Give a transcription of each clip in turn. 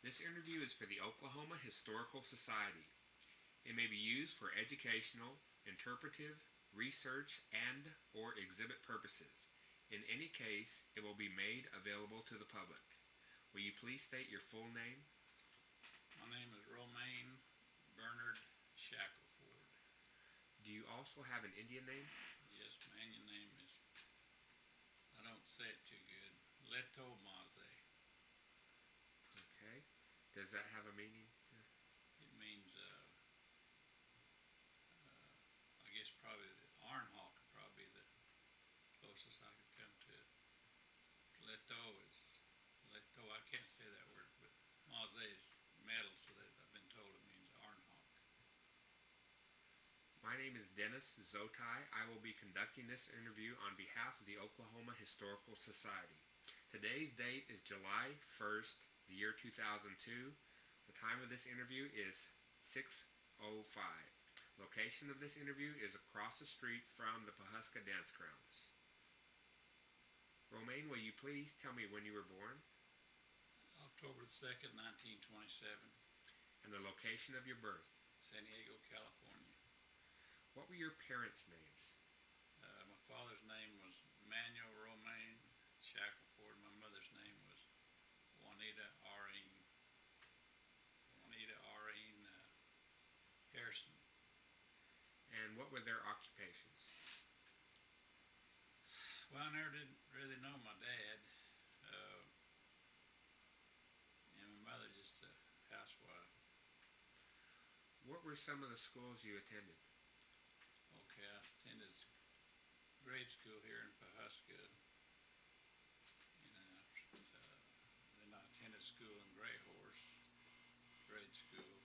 This interview is for the Oklahoma Historical Society. It may be used for educational, interpretive, research, and or exhibit purposes. In any case, it will be made available to the public. Will you please state your full name? My name is Romaine Shackelford. Do you also have an Indian name? Yes, my Indian name is, I don't say it too good, Leto Maze. Okay. Does that have a meaning? It means, I guess probably the Arnhawk would probably be the closest I could come to it. Leto, I can't say that word, but Maze is metal, so that I've been told it means Arnhawk. My name is Dennis Zotai. I will be conducting this interview on behalf of the Oklahoma Historical Society. Today's date is July 1st, the year 2002. The time of this interview is 6:05. Location of this interview is across the street from the Pawhuska Dance Grounds. Romaine, will you please tell me when you were born October 2nd, 1927, and the location of your birth? San Diego, California. What were your parents' names? My father's name was Manuel Romaine Shackelford. My mother's name was Juanita Arine Harrison. And what were their occupations? Well, I never did really know my dad. And my mother just a housewife. What were some of the schools you attended? Okay, I attended grade school here in Pawhuska. And then I attended school in Gray Horse, grade school.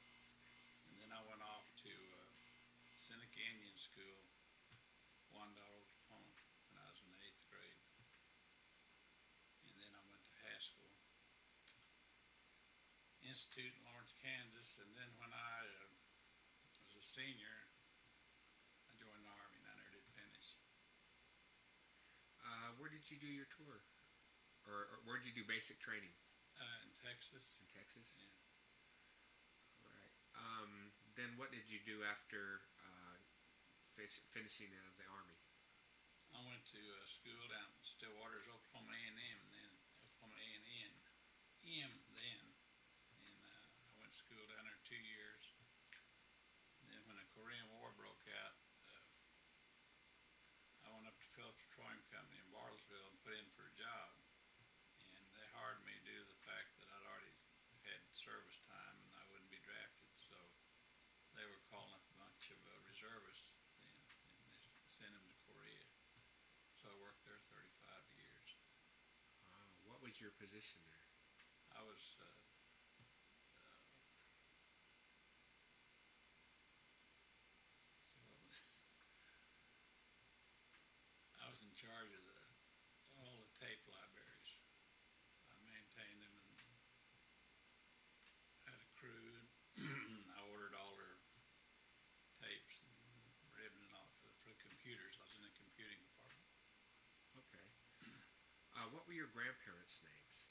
And then I went off to Seneca Indian School, Wanda, Oklahoma, when I was in the 8th grade. And then I went to Haskell Institute in Lawrence, Kansas. And then when I was a senior, I joined the Army and I never did finish. Where did you do your tour? Or where did you do basic training? In Texas. In Texas? Yeah. All right. Then what did you do after finishing the Army? I went to school down in Stillwater's Oklahoma A&M, and then Oklahoma A&M then. And I went to school down there 2 years. And then when the Korean War broke out, I went up to Phillips Petroleum Company in Bartlesville and put in for a job. And they hired me due to the fact that I'd already had service time and I wouldn't be drafted. So they were calling up a bunch of reservists and they sent them to Korea. So I worked there 35 years. What was your position there? I was I was in charge of all the tape libraries. I maintained them and had a crew. I ordered all their tapes and ribbon and all for the computers. I was in the computing department. Okay. What were your grandparents' names?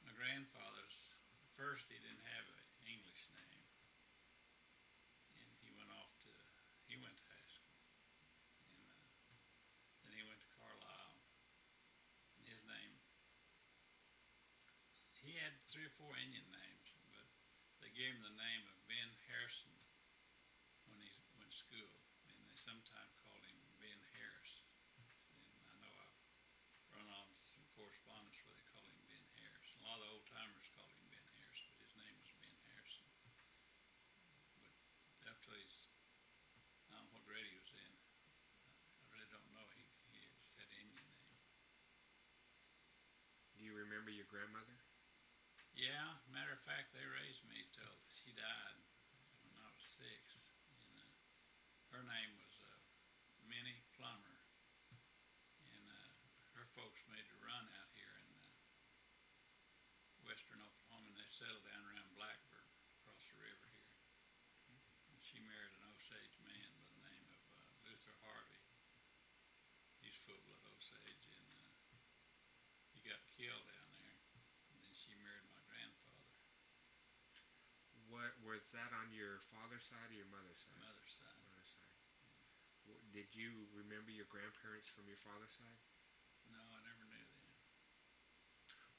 My grandfather's, first he didn't have an English name. And he went to Haskell. And then he went to Carlisle. And his name, he had 3 or 4 Indian names, but they gave him the name of Ben Harrison when he went to school. And they sometimes called him Ben Harris. And I know I've run on to some correspondence where they call him Ben Harris. A lot of the old timers called him Ben Harris, but his name was Ben Harrison. But up till I don't know what grade he was in. I really don't know. He just had an Indian name. Do you remember your grandmother? Yeah, matter of fact, they raised me till she died when I was 6. And her name was Minnie Plummer. And her folks made a run out here in western Oklahoma, and they settled down around Blackbird across the river here. And she married an Osage man by the name of Luther Harvey. He's full-blood Osage, and he got killed down there. And then she married my grandfather. Was that on your father's side or your mother's side? Mother's side. Mother's side. Did you remember your grandparents from your father's side? No, I never knew them.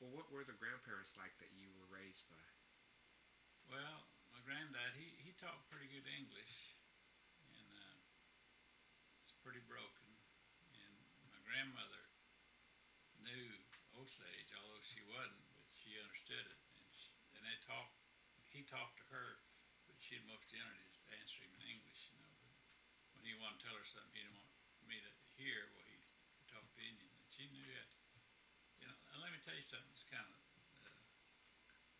Well, what were the grandparents like that you were raised by? Well, my granddad, he taught pretty good English, and it's pretty broken. And my grandmother knew Osage, although she wasn't, but she understood it. And he talked to her, but she'd most generally just answer him in English, you know. But when he wanted to tell her something he didn't want me to hear, well, he talked to Indian. And she knew that, you know. And let me tell you something, it's kind of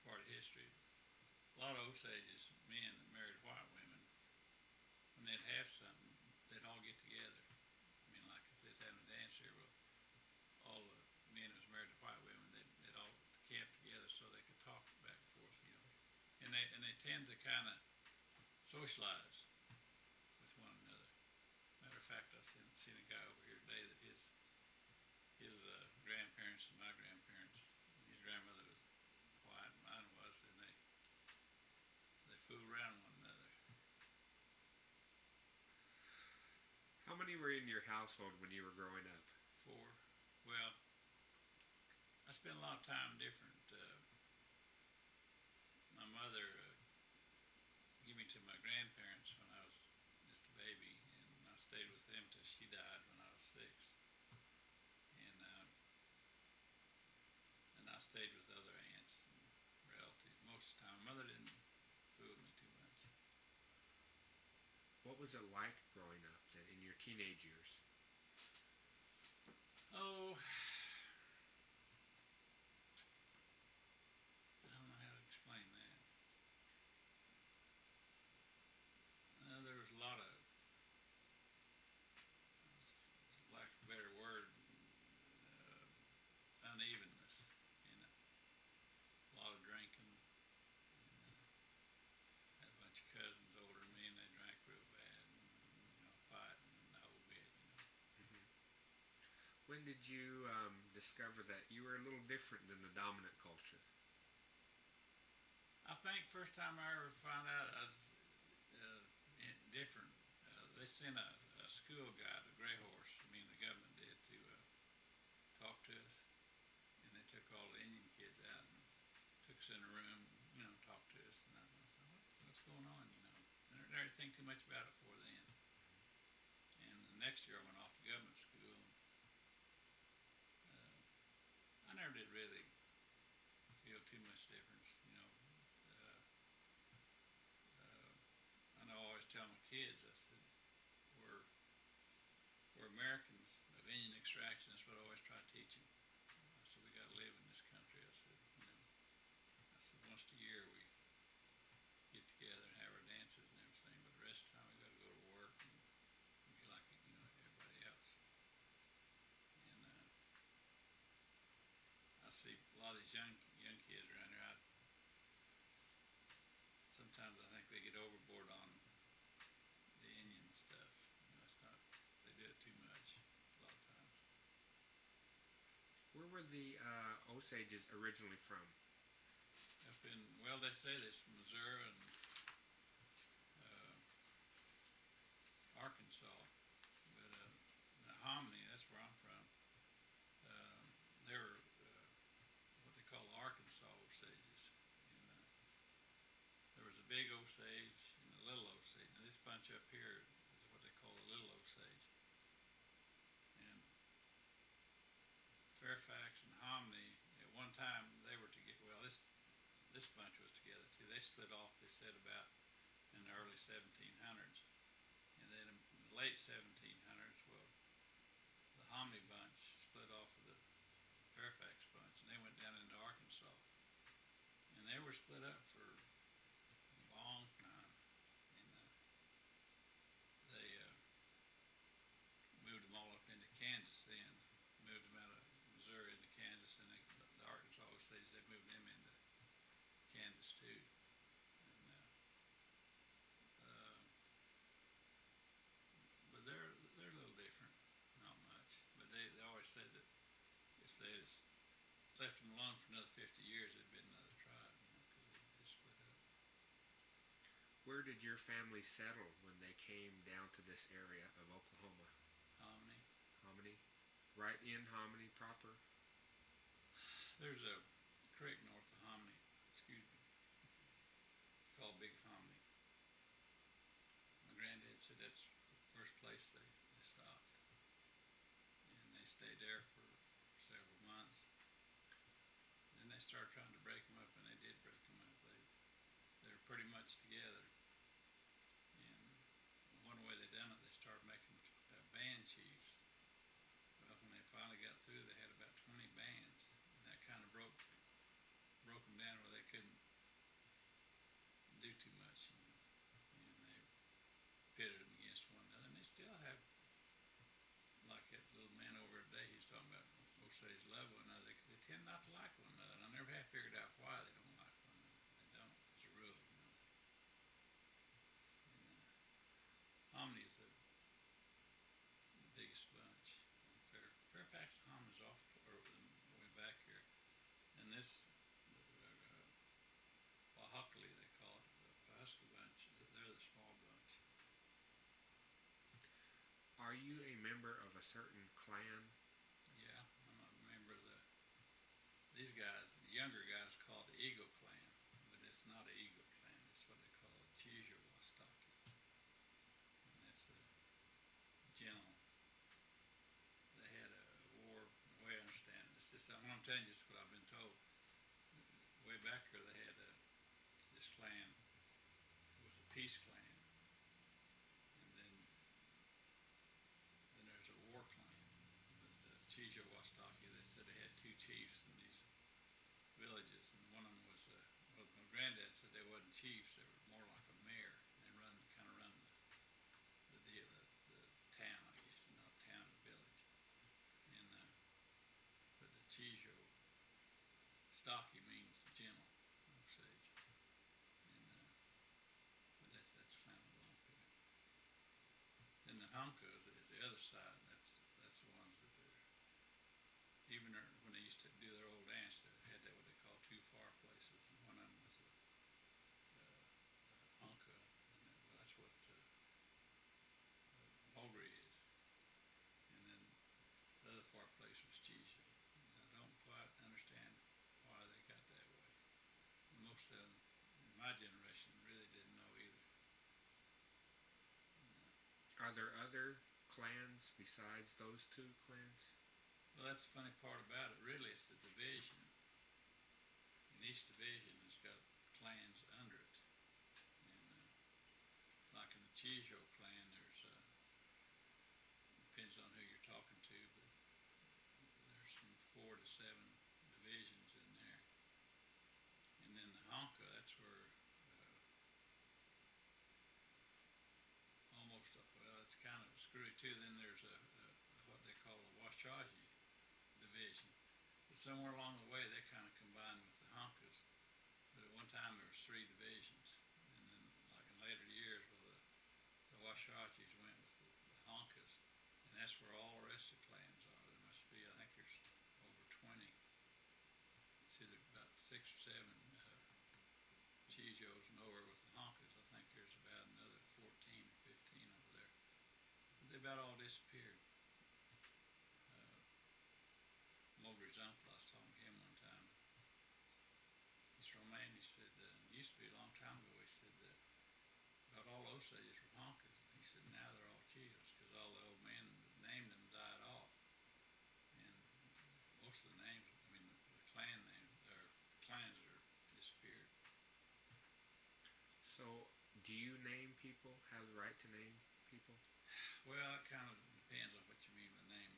part of history. A lot of Osages, men that married white women, when they'd have something, they'd all get together. I mean, like if they was having a dance here, well, all the men who was married to white women, they'd all camp together so they could talk back and forth, you know. And they tend to kind of socialize with one another. Matter of fact, I seen a guy over here today that his grandparents and my grandparents, his grandmother was white and mine was, and they fool around one another. How many were in your household when you were growing up? 4. Well, I spent a lot of time different. My mother gave me to my grandparents when I was just a baby, and I stayed with them till she died when I was 6. And I stayed with other aunts and relatives most of the time. My mother didn't fool me too much. What was it like growing up then in your teenage years? Oh, I don't know how to explain that. There was a lot of, lack of a better word, unevenness in it. A lot of drinking. Had a bunch of cousins older than me, and they drank real bad, and, you know, fighting and the whole bit, you know. Mm-hmm. When did you discover that you were a little different than the dominant culture? I think first time I ever found out I was different, they sent a school guide, a gray horse, I mean the government did, to talk to us, and they took all the Indian kids out and took us in a room, you know, talked to us, and I said, what's going on, you know. I didn't really think too much about it before then. And the next year I went off to government school. I never did really feel too much difference, you know. I know I always tell my kids, I said, we're Americans of Indian extraction. That's what I always try to teach them. I said, we got to live in this country. I said, you know, once a year we get together and have our dances and everything, but the rest of the time we got to go to work and be like, you know, everybody else. And I see a lot of these young kids around here. Sometimes I think they get overboard on the Indian stuff. You know, it's not, they do it too much a lot of times. Where were the Osages originally from? Up in, well, they say this Missouri and Arkansas, but the Hominy, that's where I'm from. They were what they call Arkansas Osages. And there was a big Osage and a little Osage. Now this bunch up here is what they call the little Osage. And Fairfax and Hominy, at one time they were together. Well, this bunch was together too. They split off, they said, about in the early 1700s. And then in the late 1700s, well, the Hominy bunch split off of the Fairfax bunch, and they went down into Arkansas. And they were split up for a long time. And they moved them all up into Kansas then. Moved them out of Missouri into Kansas, and the Arkansas Osage, they moved them into Kansas too. But they're a little different, not much. But they always said that if they just left them alone for another 50 years, it'd been another tribe, you know, because they split up. Where did your family settle when they came down to this area of Oklahoma? Hominy. Hominy? Right in Hominy proper? There's a creek north of Hominy, excuse me, called Big Hominy. My granddad said that's the first place they stopped. And they stayed there for several months. Then they started trying to break them up, and they did break them up. They were pretty much together. And one way they done it, they started making band chiefs. Well, when they finally got through, they had about 20 bands, and that kind of broke them down where they couldn't do too much, and they pitted them against one another. And they still have, like that little man over today, he's talking about Osage love one another. They tend not to like one another, and I never have figured out why they don't like one another. They don't, as a rule, And, Homony's the biggest bunch. Fairfax and Homony's off way back here, and this Wahakali, they call it, the Pahuska bunch. They're the small bunch. Are you a member of a certain clan? Yeah, I'm a member of these guys, the younger guys, call it the Eagle Clan, but it's not an Eagle Clan. It's what they call a Chijawastaki, and that's a gentle. They had a war, the way I understand it. I'm telling you just what I've been told. Way back here, they had this clan. It was a peace clan, and then there's a war clan. But Chijawastaki, they said they had two chiefs in these villages, and one of them was well, my granddad said they wasn't chiefs; they were more like a mayor. They kind of run the deal, the town, I guess, not town, the village. And but the Chijawastaki means gentle, Osage, and but that's kind of long here. Then the Hunkas is the other side. That's the ones that even when they used to do their old dance, they had that what they call two fireplaces, and one of them was a Hunka, and that's what Mulgrew is. And then the other fireplace was Chijo. I don't quite understand why they got that way. Most of them in my generation really didn't know either. Are there other clans besides those two clans? Well, that's the funny part about it. Really, it's the division. And each division has got clans under it. And like in the Chijo clan, there's depends on who you're talking to, but there's from 4 to 7 divisions in there. And then the Honka, that's where almost well, it's kind of screwy too. Then there's what they call a Osage division. But somewhere along the way, they kind of combined with the Honkas. But at one time, there was 3 divisions, and then, like in later years, well, the Osages went with the Honkas, and that's where all the rest of the clans are. There must be, I think, there's over 20. It's either about 6 or 7 Chijos, and over with the Honkas, I think there's about another 14 or 15 over there. They about all disappeared. Mulgrew's uncle, I was talking to him one time. He's Romaine. He said, it used to be a long time ago, he said that about all Osages were Honkas. He said now they're all Chijos because all the old men that named them died off. And most of the names, I mean, the clan names, their clans are disappeared. So, do you name people, have the right to name people? Well, it kind of depends on what you mean by name.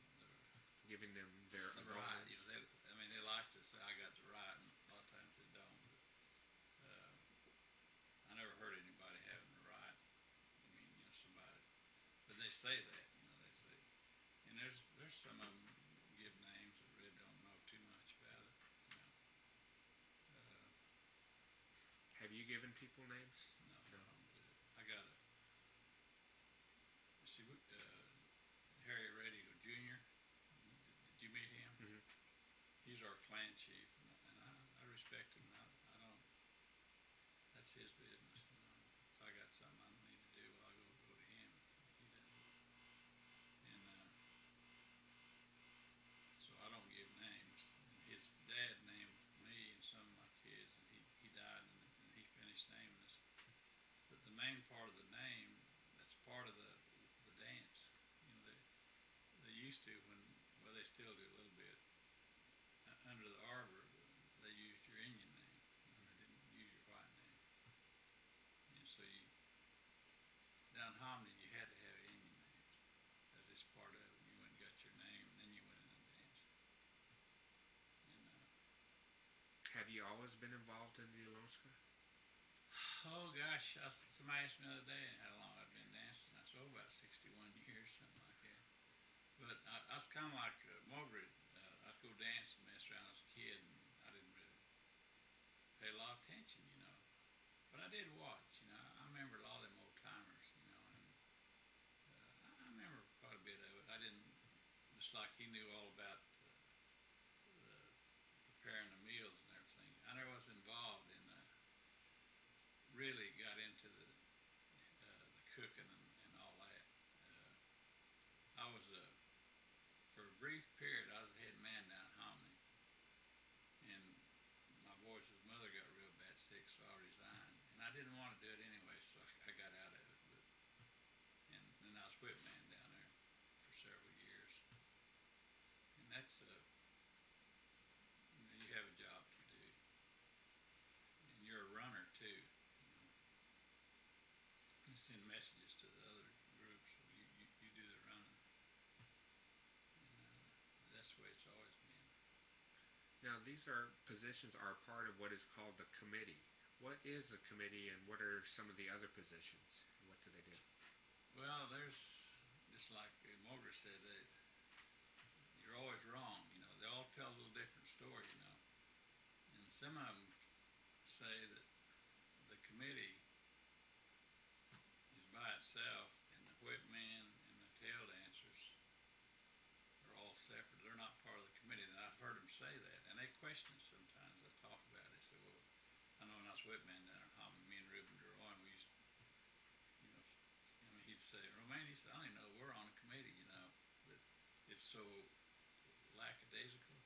Giving them their right. You know, they like to say I got the right, and a lot of times they don't. But I never heard anybody having the right. I mean, somebody, but they say that. They say, and there's some of them give names that really don't know too much about it. Have you given people names? No. I got a see. Harry Radio Jr. Did you meet him? Mm-hmm. He's our clan chief, and I respect him. I don't. That's his business. If I got used to well, they still do a little bit. Under the arbor, they used your Indian name. They didn't use your white name. And so down Hominy, you had to have Indian names as this part of it. You went and got your name, and then you went in and danced. And Have you always been involved in the Alonska? oh gosh, somebody asked me the other day how long I'd been dancing. I said, oh, about 61 years, something like that. But I was kind of like Margaret. I'd go dance and mess around as a kid, and I didn't really pay a lot of attention, you know. But I did watch, you know. I remember a lot of them old timers, you know, and I remember quite a bit of it. I didn't, just like he knew all about the preparing the meals and everything. I never was involved in really got into the cooking and all that. I was for a brief period, I was a head man down at Hominy, and my boy's mother got real bad sick, so I resigned. And I didn't want to do it anyway, so I got out of it. And then I was whip man down there for several years. And that's you have a job to do, and you're a runner too. You send messages to the other groups, so you do the running. And that's the way it's always been. Now, these positions are part of what is called the committee. What is a committee, and what are some of the other positions? And what do they do? Well, there's, just like Margaret said, you're always wrong. You know, they all tell a little different story, you know. And some of them say that the committee by itself, and the whip men and the tail dancers are all separate. They're not part of the committee. And I've heard them say that, and they question sometimes. They talk about it. They say, well, I know when I was whip man down at Hominy, me and Reuben Duroy, we used to, you know, he'd say, Romaine, he said, I don't even know we're on a committee, you know, that it's so lackadaisical,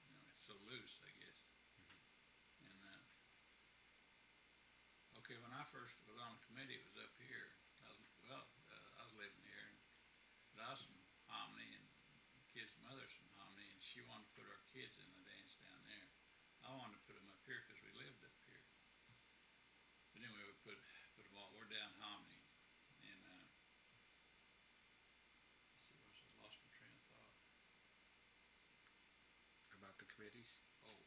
you know, it's so loose, I guess. And okay, when I first was on the committee, it was up here. I was living here, but I was from Hominy, and the kid's mother's from Hominy, and she wanted to put our kids in the dance down there. I wanted to put them up here because we lived up here. But anyway, we put them all. We're down Hominy, and let's see, I lost my train of thought. About the committees? Oh,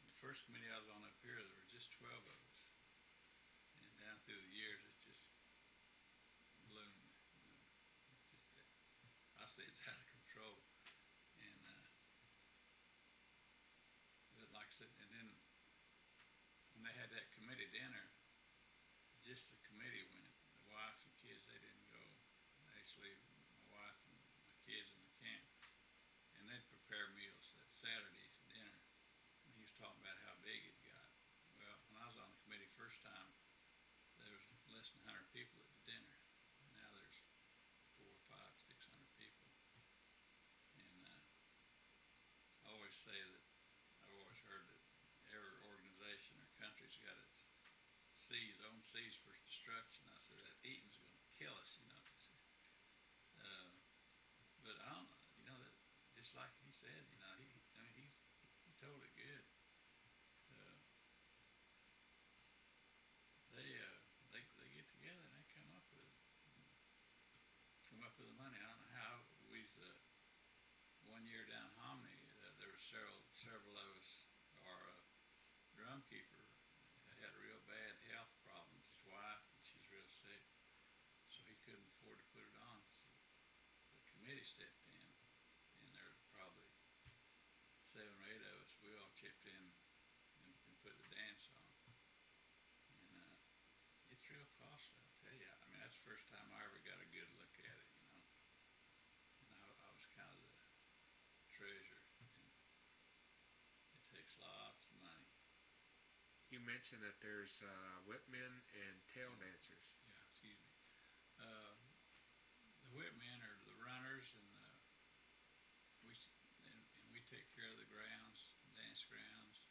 the first committee I was on up here, there were just 12 of us. And down through the years, it's just ballooned. You know, it's just, I say it's out of control. And but like I said, and then when they had that committee dinner, just the committee went. The wife and kids, they didn't go. Actually, my wife and my kids in the camp, and they'd prepare meals that Saturday dinner. And he was talking about how big it got. Well, when I was on the committee first time, there was less than 100 people at the dinner. Now there's 400, 500, 600 people. And I always say that I've always heard that every organization or country's got its own seas for destruction. I said that eating's going to kill us, you know. But I don't know, you know, that just like he said, you know, he told it good. They get together and they come up with the money. I don't know how. We was 1 year down Hominy. There were several of us. Our drumkeeper had real bad health problems. His wife, and she's real sick, so he couldn't afford to put it on. So the committee stepped in, and there were probably 7 or 8 of us. We all chipped in and put the dance on. It's real costly, I'll tell you. I mean, that's the first time I ever got a good look at it, you know. And I was kind of the treasure, and it takes lots of money. You mentioned that there's whipmen and tail dancers. Yeah, excuse me. The whipmen are the runners, and we take care of the grounds, dance grounds,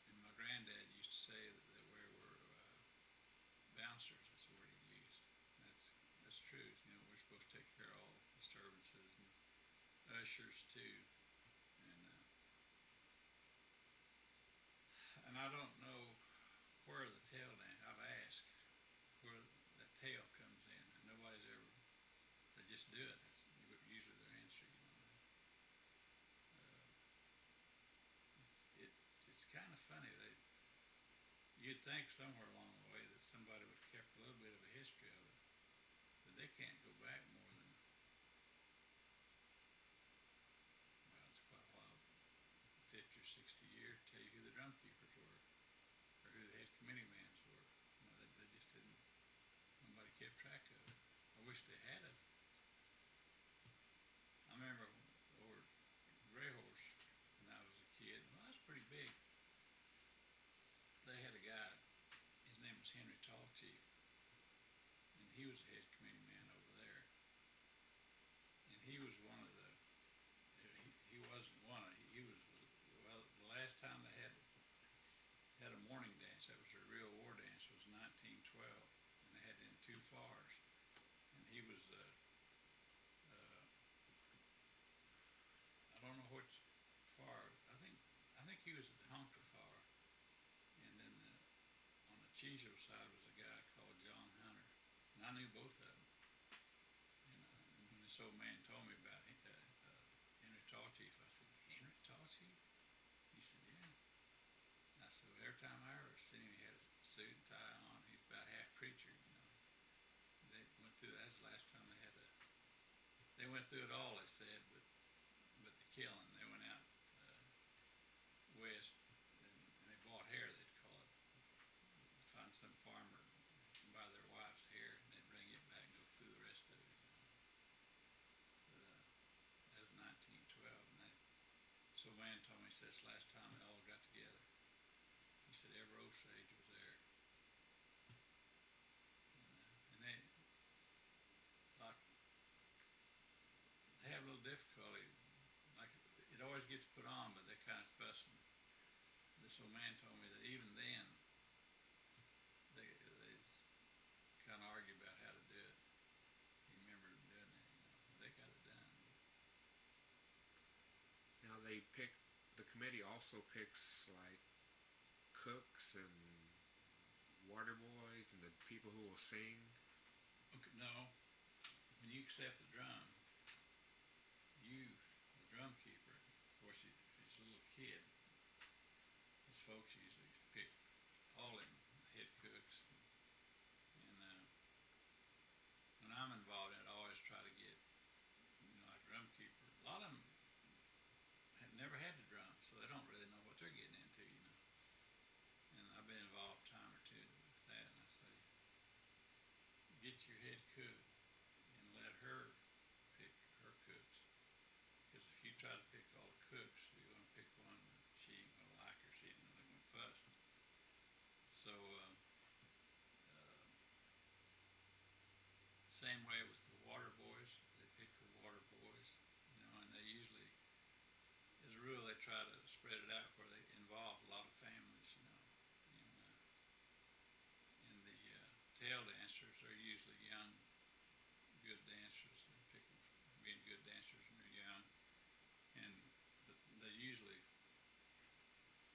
and my granddad used to say that we were bouncers. That's the word he used. ushers too, and I don't know where the tail dance. I've asked where the tail comes in, and nobody's ever. They just do it. That's usually their answer. It's kind of funny. You'd think somewhere along the way that somebody would have kept a little bit of a history of it, but they can't go back more than, well, it's quite a while, 50 or 60 years, to tell you who the drum keepers were, or who the head committee mans were. They just didn't, nobody kept track of it. I wish they had it. I remember over Gray Horse when I was a kid. Well, that's pretty big. They had a guy, his name was Henry Tallchief, and he was a head committee man over there. And he was one of the, he wasn't one of, he was, well, the last time they had a morning dance, that was their real war dance, was 1912, and they had it in two fars. And he was, I don't know which far, I think he was at the Honker far. And then on the Chizo side was a guy called John Hunter, and I knew both of them. And when this old man told me about Henry Tallchief, I said, "Henry Tallchief?" He said, "Yeah." And I said, "Well, every time I ever seen him, he had a suit and tie on. He's about half preacher, They went through that's the last time they went through it all, they said, but the killing, they went out west, and they bought hair, they'd call it. Find some farmer and buy their wife's hair, and they'd bring it back and go through the rest of it. But that was 1912, and so man told me, he said, "It's the last time they all got together." He said every Osage was there, and they have a little difficulty. Like it always gets put on, but they're kind of fussing. This old man told me that even then, they kind of argue about how to do it. He remembered doing it, They got it done. Now the committee also picks like cooks and water boys and the people who will sing. Okay, no, when you accept the drum, the drum keeper, of course, if he's a little kid, his folks usually pick all them head cooks. And when I'm involved in it, I always try to get, like drum keeper. A lot of them have never had the drum, so they don't really know what they're getting into, And I've been involved a time or two with that, and I say, get your head cook and let her pick her cooks. Because if you try to pick all the cooks, you're going to pick one that she ain't going to like or she ain't going to fuss. So, same way with the water boys. They pick the water boys, and they usually, as a rule, they try to spread it out where they involve a lot of families, And the tail dancers are usually young, good dancers. They pick them for being good dancers when they're young. And they usually,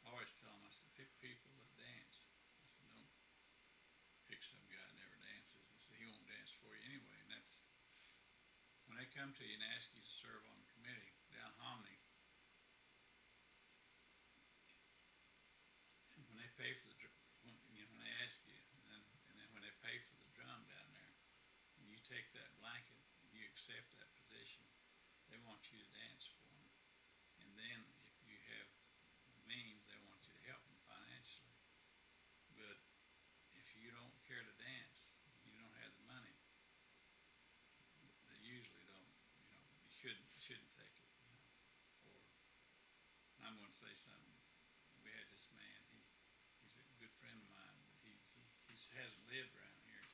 I always tell them, I said, pick people that dance. I said, don't pick some guy that never dances. I said, he won't dance for you anyway. And that's, when they come to you and ask you to serve on the committee down Hominy, and when they pay for when they ask you, and then when they pay for the drum down there, and you take that blanket and you accept that position, they want you to dance for them. And then if you have means, they want you to help them financially. But if you don't care to dance, you don't have the money, they usually don't, you shouldn't take it, Or, and I'm going to say something. We had this man, he's a good friend of mine, but he hasn't lived around here.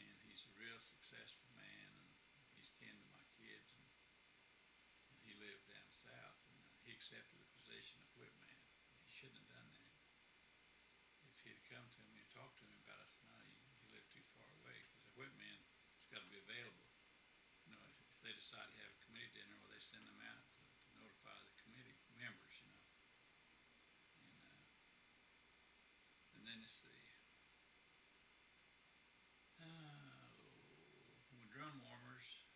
And he's a real successful man, and he's kin to my kids. And he lived down south, and he accepted the position of whip man. He shouldn't have done that. If he'd come to me and talked to me about it, I said, no, you live too far away, because a whip man has got to be available. If they decide to have a committee dinner where they send them out to notify the committee members, you know. And then let's see. Drum warmers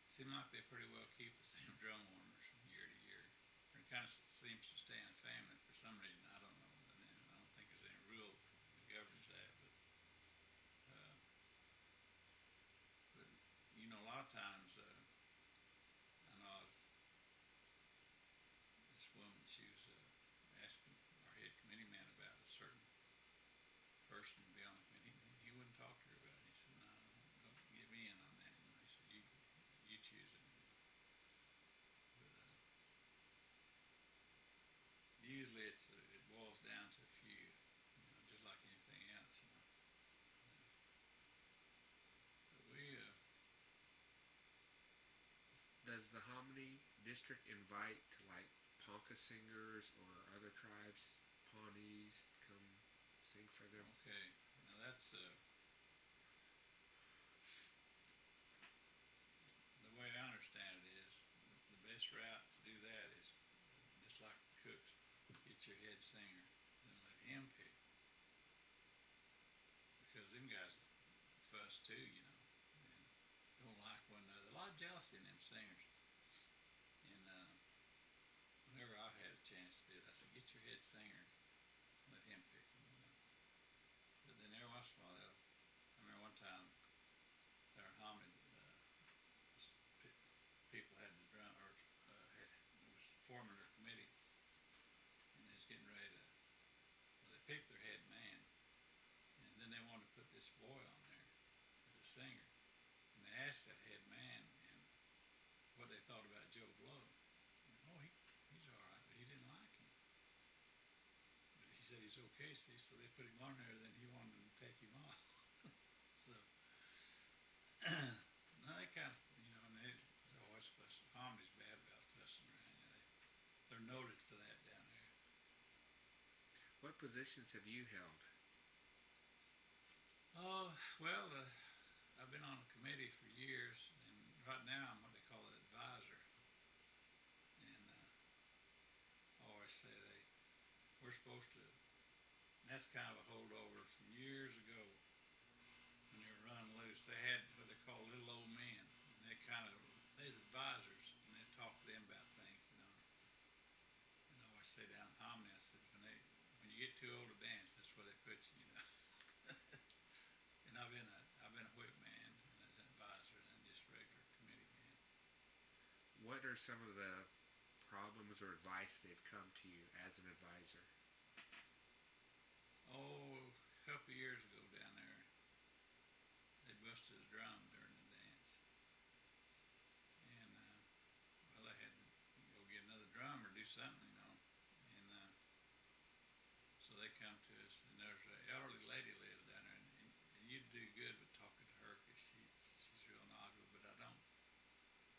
seem like they pretty well keep the same drum warmers from year to year. It kind of seems to stay in the family for some reason. I don't know. I don't think there's any rule that governs that. But you know, a lot of times, I know this woman, she was asking our head committee man about a certain person to be on the committee. He wouldn't talk to her about it. He said, "No, don't get me in on that." You know, he said, "You choose it." But usually it boils down to a few, you know, just like anything else, you know. But Does the Hominy District invite like Ponca singers or other tribes, Pawnees, to come sing for them? okay. Now that's the way I understand it is the best route to do that is just like the cooks, get your head singer, then let him pick, because them guys fuss too, you know, and don't like one another. A lot of jealousy in them singers. And whenever I've had a chance to do it, I said, get your head singer, let him pick them, you know. But then every once in a while, I remember one time, our hominy people had the drum, or was forming their committee, and they was getting ready to, well, they picked their head man, and then they wanted to put this boy on there as a singer, and they asked that head man and what they thought about Joe Blow. And, oh, he's all right, but he didn't like him. But he said he's okay, see, so they put him on there, then he wanted them to take him off. So, no, they kind of, you know, and they're always fussing. Hominy's bad about fussing around. You know, they're noted for that down there. What positions have you held? Oh, well, I've been on a committee for years, and right now I'm what they call an advisor. And I always say we're supposed to, and that's kind of a holdover from years ago when they were running loose. They had what they call little old men, and they's advisors, and they talk to them about things, you know. And I always say down in Hominy, I said, when you get too old to dance, that's where they put you, you know. And I've been a whip man and an advisor and just regular committee man. What are some of the problems or advice they've come to you as an advisor? Oh, a couple of years ago down there, they busted his drum during the dance. And, well, they had to go get another drum or do something, you know. And so they come to us, and there's an elderly lady lives down there, and you'd do good with talking to her because she's real knowledgeable, but I don't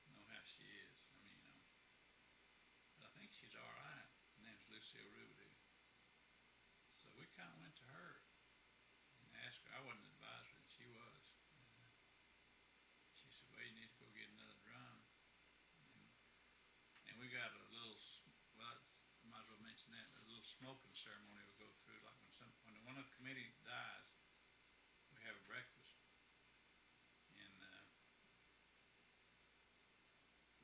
know how she is. I mean, you know, but I think she's all right. Her name's Lucille Rubidoux. So we kind of went to her and asked her. I wasn't an advisor, and she was. And she said, "Well, you need to go get another drum." And we got a little, well, I might as well mention that, a little smoking ceremony we go through. Like when one of the committee dies, we have a breakfast. And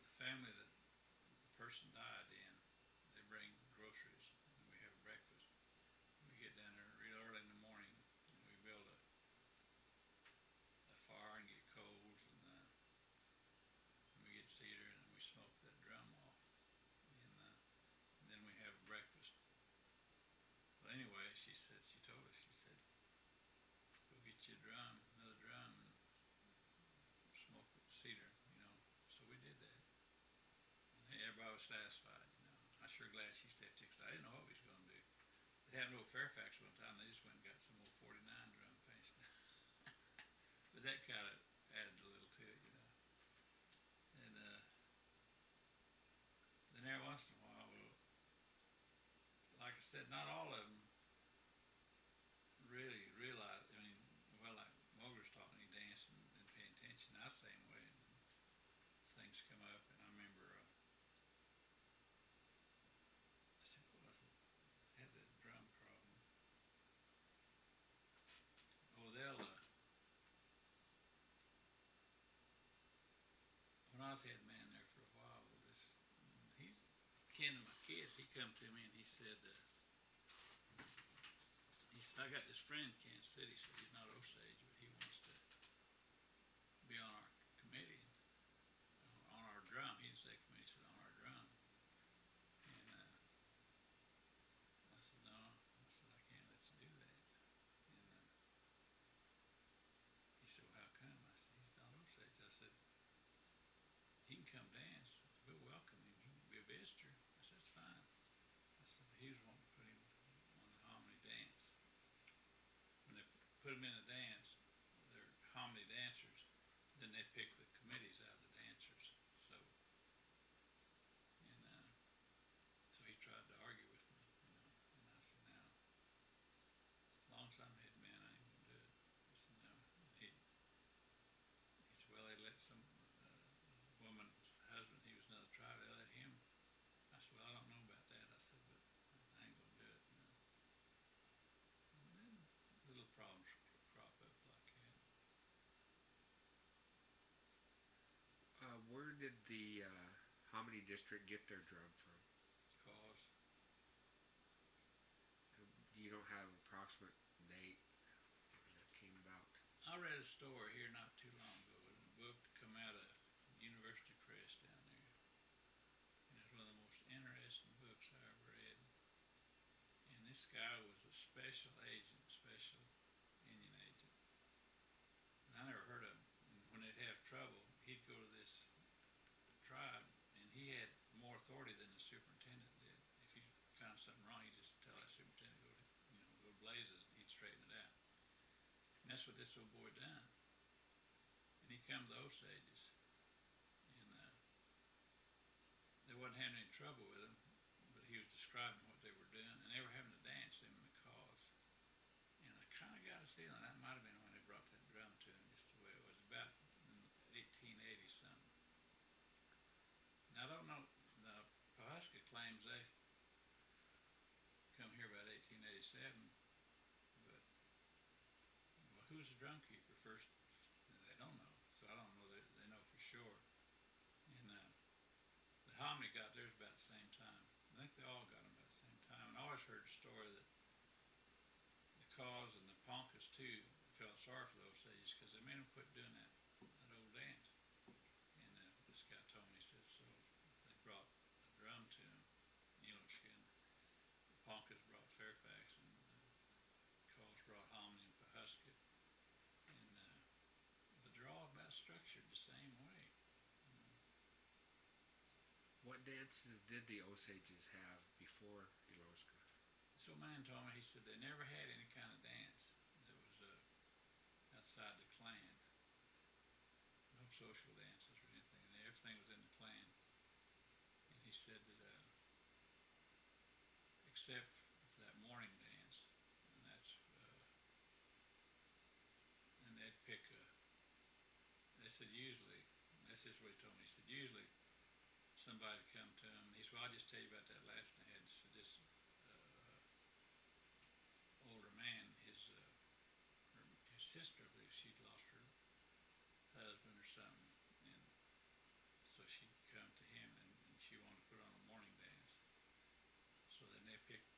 the family that the person died in, they bring groceries, and we have a breakfast. We get down there real early in the morning, and we build a fire and get coals, and we get cedar, and we smoke that drum off. And then we have breakfast. Well, anyway, she told us, she said, go get you a drum, another drum, and smoke with cedar, you know. So we did that. And hey, everybody was satisfied, you know. I'm sure glad she stepped in, because I didn't know what we was going to do. They happened to Fairfax one time, they just went and got some old 49 drum finished. But that kind of added a little to it, you know. And then every once in a while, like I said, not all of them really realize. I mean, well, like Mogler's talking, he danced and paying attention. I was the same way. was head man there for a while. Well, he's kin of my kids. He come to me and he said, I got this friend in Kansas City. He said he's not Osage, but he wants to be on our committee, on our drum. He didn't say committee, he said on our drum. And I said, no. I said, I can't let you do that. And he said, well, how come? I said, he's not Osage. I said, he can come dance. I said, we'll welcome him. He can be a visitor. I said, that's fine. I said, but he was wanting to put him on the hominy dance. When they put him in the dance, they're hominy dancers. Then they pick the committees out of the dancers. So, and so he tried to argue with me, and I said, no. As long as I'm head man, I ain't gonna do it. I said, no. He said, well, they let some woman's husband, he was another tribe, they let him. I said, well, I don't know about that. I said, but I ain't gonna do it. And then little problems crop up like that. Where did the hominy district get their drum from? Cause You don't have an approximate date when that came about? I read a story here not too long ago, and a book come out of University Press down there, and it's one of the most interesting books I ever read. And this guy was a special agent, special Indian agent. And I never heard of him. And when they'd have trouble, he'd go to this tribe, and he had more authority than the superintendent did. If you found something wrong, he'd just tell that superintendent go blazes, and he'd straighten it out. And that's what this old boy done. And he come to the Osages, and they wasn't having any trouble with him, but he was describing what they were doing, and they were having to dance him in the cause. And I kind of got a feeling that might have been when they brought that drum to him, just the way it was, about in 1880 something. Now I don't know. The Pahuska claims they come here about 1887, but well, who's the drum keeper first? They don't know, so I don't know that they know for sure. And the hominy got theirs about the same time. I think they all got them about the same time. And I always heard the story that the Kaws and the Ponkas too felt sorry for the Osages because they made them quit doing that old dance. And this guy told me, he said, so they brought a drum to him, Enoskin. The Ponkas brought Fairfax, and the Kaws brought hominy and Pahuska. And but they're all about structured the same way. What dances did the Osages have before Eloska? This old man told me, he said they never had any kind of dance that was outside the clan. No social dances or anything. Everything was in the clan. And he said that except for that morning dance, and that's and they'd pick they said usually, that's just what he told me, he said usually somebody come to him, and he said, well, I'll just tell you about that last one I had. So this older man, his sister, I believe she'd lost her husband or something, and so she'd come to him, and she wanted to put on a morning dance. So then they picked,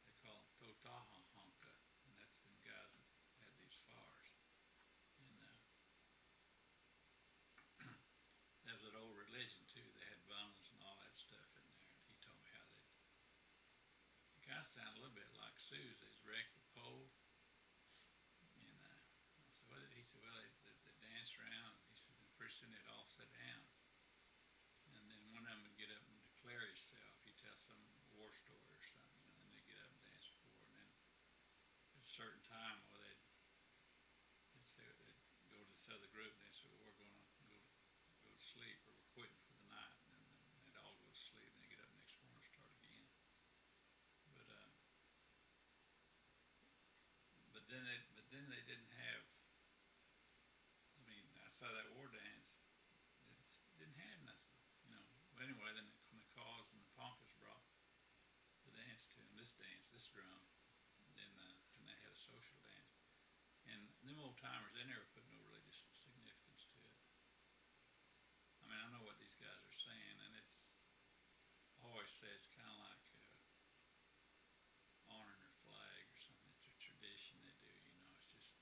they call them Totahahonka, and that's them guys that had these fires. And that was an old religion too. They had bundles and all that stuff in there. And he told me how they kind of sounded a little bit like Sioux's. They'd wreck the pole. And I said, well, he said, well, they danced around. He said, and pretty soon they'd all sit down. And then one of them would get up and declare himself. He'd tell some war story or something, and then they'd get up and dance before. And then at a certain time, well, they'd say, they'd go to this other group, and they'd say, well, we're going to go to sleep, or we're quitting for the night, and then they'd all go to sleep, and they'd get up next morning and start again. But then they didn't have. I mean, outside that war dance, it didn't have nothing, But anyway, then when the Kaws and the Ponkas brought the dance to them, this drum, then they had a social dance, and them old timers, they never put no religious significance to it. I mean, I know what the always say it's kind of like honoring their flag or something. It's a tradition they do, you know. It's just,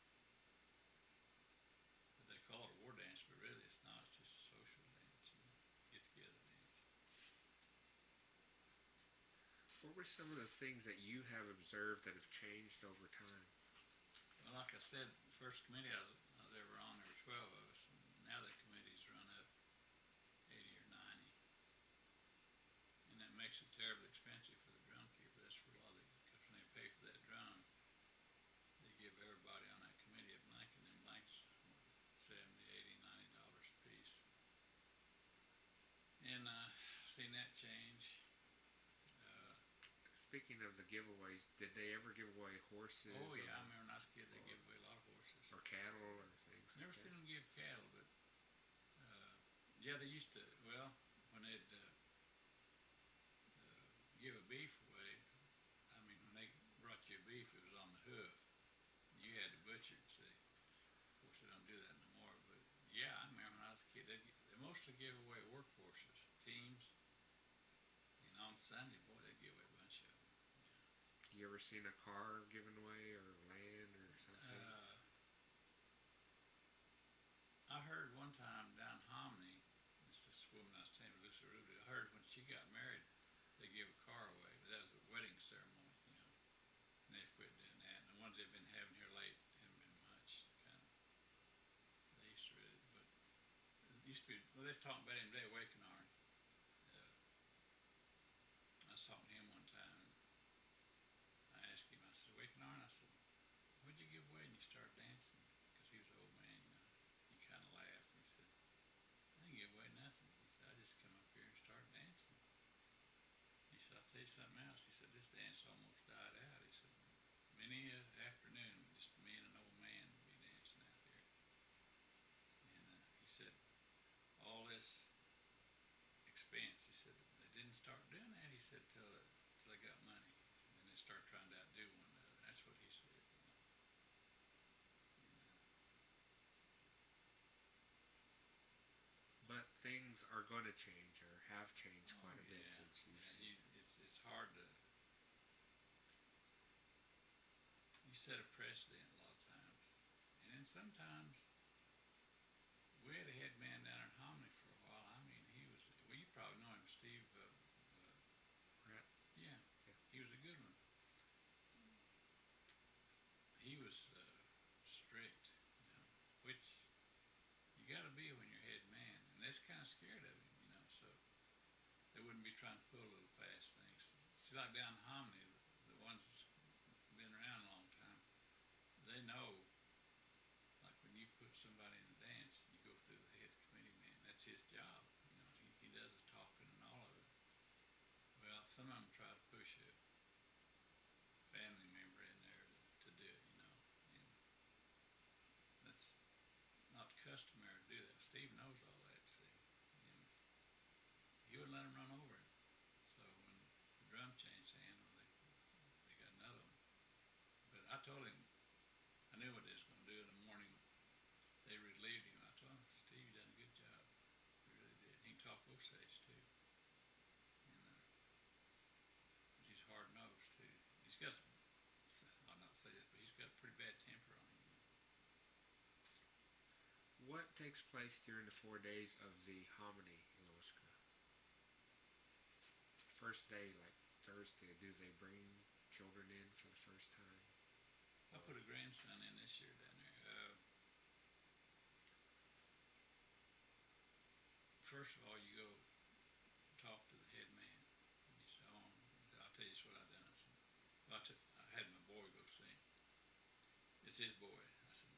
but they call it a war dance, but really it's not. It's just a social dance, you know, get together dance. What were some of the things that you have observed that have changed over time? Well, like I said, the first committee I was ever on, there were 12 of us, and now the committee's run up 80 or 90. And that makes it terribly expensive for the drum keeper. That's for a lot of because when they pay for that drum, they give everybody on that committee a blanket, and them blankets, $70, $80, $90 a piece. And seen that change. Speaking of the giveaways, did they ever give away horses? Oh yeah, I remember when I was a kid, they give away a lot of horses. Or cattle or things Never like seen that. them give cattle, but yeah, they used to. Well, when they'd give a beef away, I mean, when they brought you a beef, it was on the hoof. You had to butcher it. See, of course, they don't do that no more. But yeah, I remember when I was a kid, they mostly give away workhorses, teams, and on Sunday, boy, they'd give away a bunch of them. You ever seen a car given away or land or something? I heard one time down Hominy, this woman I was telling you, Lucy Ruby, I heard when she got married, they gave a car away, but that was a wedding ceremony, you know, and they've quit doing that. And the ones they've been having here late haven't been much, kind of, they used to really, but it used to be, well, they was talking about him today, Wakenar. I was talking to him one time, and I asked him, I said, Wakenar, I said, what'd you give away? And you started dancing, because he was an old man, you know. He kind of laughed, and he said, I didn't give away nothing. He said, I just come up here and started dancing. He said, I'll tell you something else. He said, this dance almost died out. He said, many an afternoon, just me and an old man would be dancing out here. And he said, all this expense, he said, they didn't start doing that, he said, till they got money. He said, then they start trying to outdo one another. That's what he said, you know. But things are going to change or have changed quite a bit since you've seen. It's hard to. You set a precedent a lot of times, and then sometimes we had a head man down in Hominy for a while. I mean, he was. Well, you probably know him, Steve. Right. Yeah, he was a good one. He was strict, you know, which you got to be when you're head man, and that's kind of scared of him, you know. So they wouldn't be trying to pull little fast things. See, like down in Hominy, the ones that's been around a long time, they know. Like when you put somebody in a dance, you go through the head committee man. That's his job, you know. He does the talking and all of it. Well, some of them try to push a family member in there to do it, you know, and that's not customary to do that. Steve knows all that, see, and he wouldn't let him run over him. So when the drum changed hands, they got another one. But I told him, I knew what they was going to do in the morning. They relieved him. I told him, I said, Steve, you done a good job. You really did. He can talk Osage too. And he's hard nosed too. He's got, I'll not say this, but he's got a pretty bad temper on him. You know. What takes place during the 4 days of the hominy in Oscar? First day, like Thursday, do they bring children in for the first time? I put a grandson in this year down there. First of all, you go talk to the head man. And he said, oh, I'll tell you what I done. I said, well, I had my boy go sing. It's his boy. I said,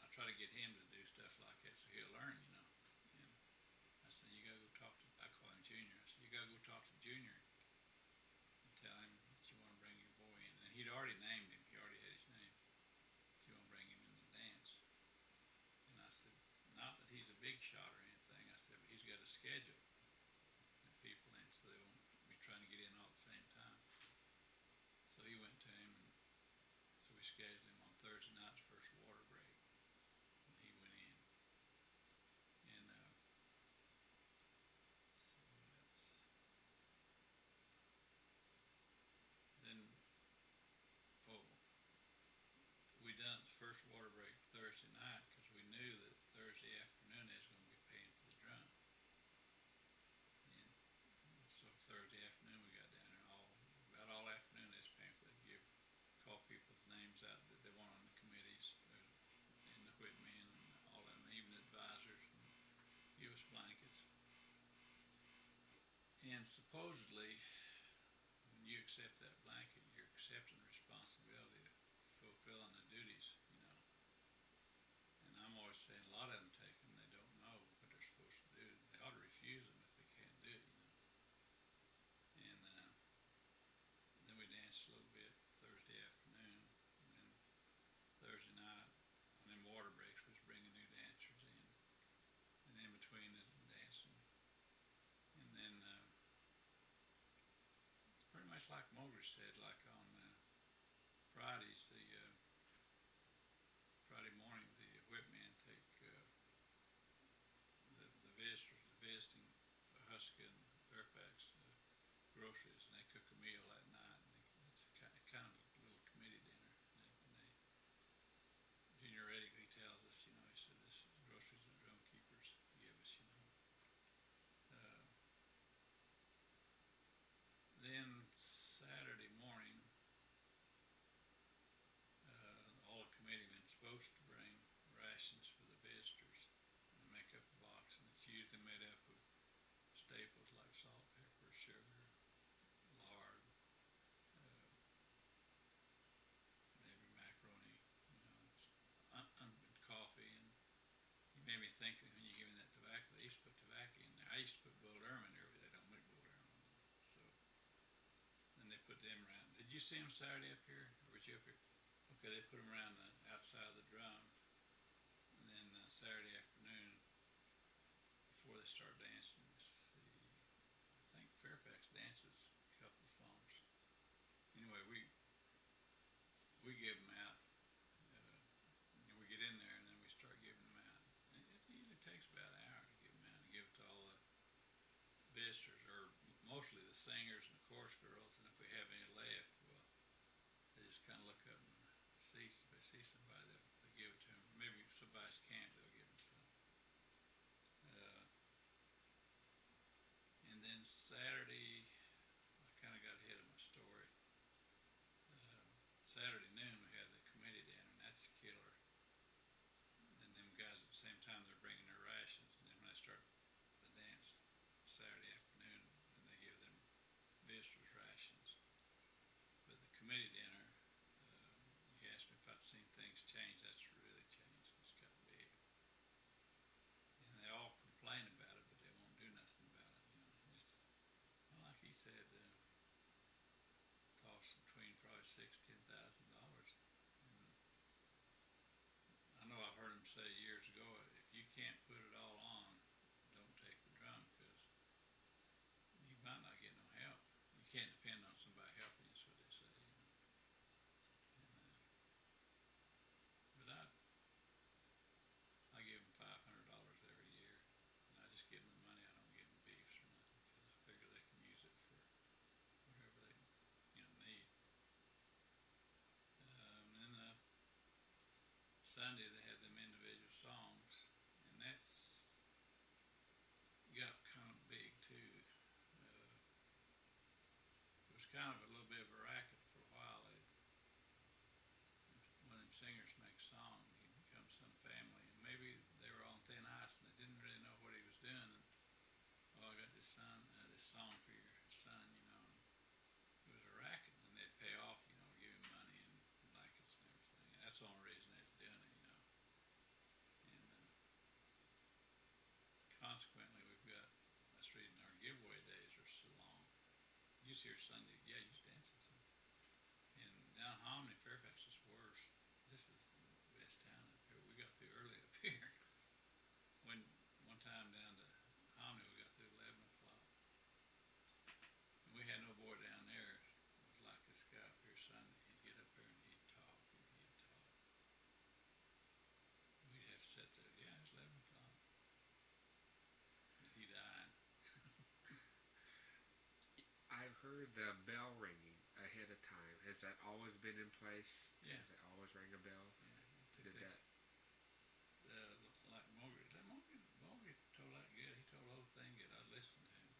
I try to get him to do stuff like that so he'll learn, you know. And I said, you gotta go talk to, I call him Junior. I said, you gotta go talk to Junior and tell him that you want to bring your boy in. And he'd already named him. He already had his name. So you want to bring him in the dance. And I said, not that he's a big shot or anything. I said, but he's got a schedule and people in, so they won't be trying to get in all at the same time. So he went to him, and so we scheduled him on Thursday night, the first water break, and he went in. And so what else? And supposedly, when you accept that blanket, you're accepting the responsibility of fulfilling the duties, you know. And I'm always saying a lot of them take them, they don't know what they're supposed to do. They ought to refuse them if they can't do it, you know. And then we danced a little bit Thursday afternoon, and then Thursday night, and then water breaks was bringing new dancers in, and in between the dancing. And then it's pretty much like Mowgli said, like on Fridays, Friday morning, the whip men take the visitors, the visiting Huska and Fairfax groceries, and they cook a meal that night. And it's kind of a little committee dinner. Junior Reddick, he tells us, you know, he said, this is groceries the drum keepers give us, you know. Then Saturday morning, all the committeemen supposed to bring rations for the visitors and make up a box, and it's usually made up of staples like salt, pepper, sugar, lard, maybe macaroni, you know, coffee. And you made me think that when you give me that tobacco, they used to put tobacco in there. I used to put Bull Durham in there, but they don't make Bull Durham no more. So then they put them around. Did you see them Saturday up here, or was you up here? Okay, they put them around the outside of the drum, and then Saturday afternoon, before they start dancing, let's see, I think Fairfax dances a couple of songs. Anyway, we give them out. We get in there, and then we start giving them out. And it usually takes about an hour to give them out and give it to all the visitors, or mostly the singers and the chorus girls. And if we have any left, well, they just kind of look up and see if they see somebody, they'll give it to them. Maybe if somebody's camp, they'll give them some. And then Saturday, I kind of got ahead of my story. Saturday noon, we had the committee dinner, and that's a killer. And them guys at the same time, they're bringing their rations, and then when they start the dance Saturday afternoon, and they give them visitors rations. But the committee dinner, you asked me if I'd seen things change. That's really changed. It's got big. And they all complain about it, but they won't do nothing about it, you know. And it's, well, like he said, costs between probably $6,000 to $10,000. I know I've heard him say years ago, if you can't put it all on, don't take the drum, because you might not get no help. You can't depend on somebody helping you, is what they say, you know. And, but I give them $500 every year, and I just give them the money. I don't give them beefs or nothing, because I figure they can use it for whatever they, you know, need. And then Sunday they have them individual songs, and that's got kind of big too. It was kind of a little bit of a racket for a while. When them singers make a song, he becomes some family, and maybe they were on thin ice and they didn't really know what he was doing. And, oh, I got this song for your son, you know. And it was a racket, and they'd pay off, you know, give him money and blankets and everything. And that's the only reason they was doing it, you know. And consequently, we've got, that's the reason our giveaway days are so long. You see her Sunday, yeah, you just dancing some. And down Hominy, Fairfax is worse. This is the best town up here. We got through early up here. When one time down to Hominy, we got through 11 o'clock. And we had no boy down there. It was like this guy up here Sunday. He'd get up there and he'd talk and he'd talk. We'd have to sit there, yeah, it's 11 o'clock. And he died. I've heard the bell ringing ahead of time. Has that always been in place? Yeah. Does it always ring a bell? Yeah, Did that? Like Mowgli told that good. He told the whole thing good. I listened to him.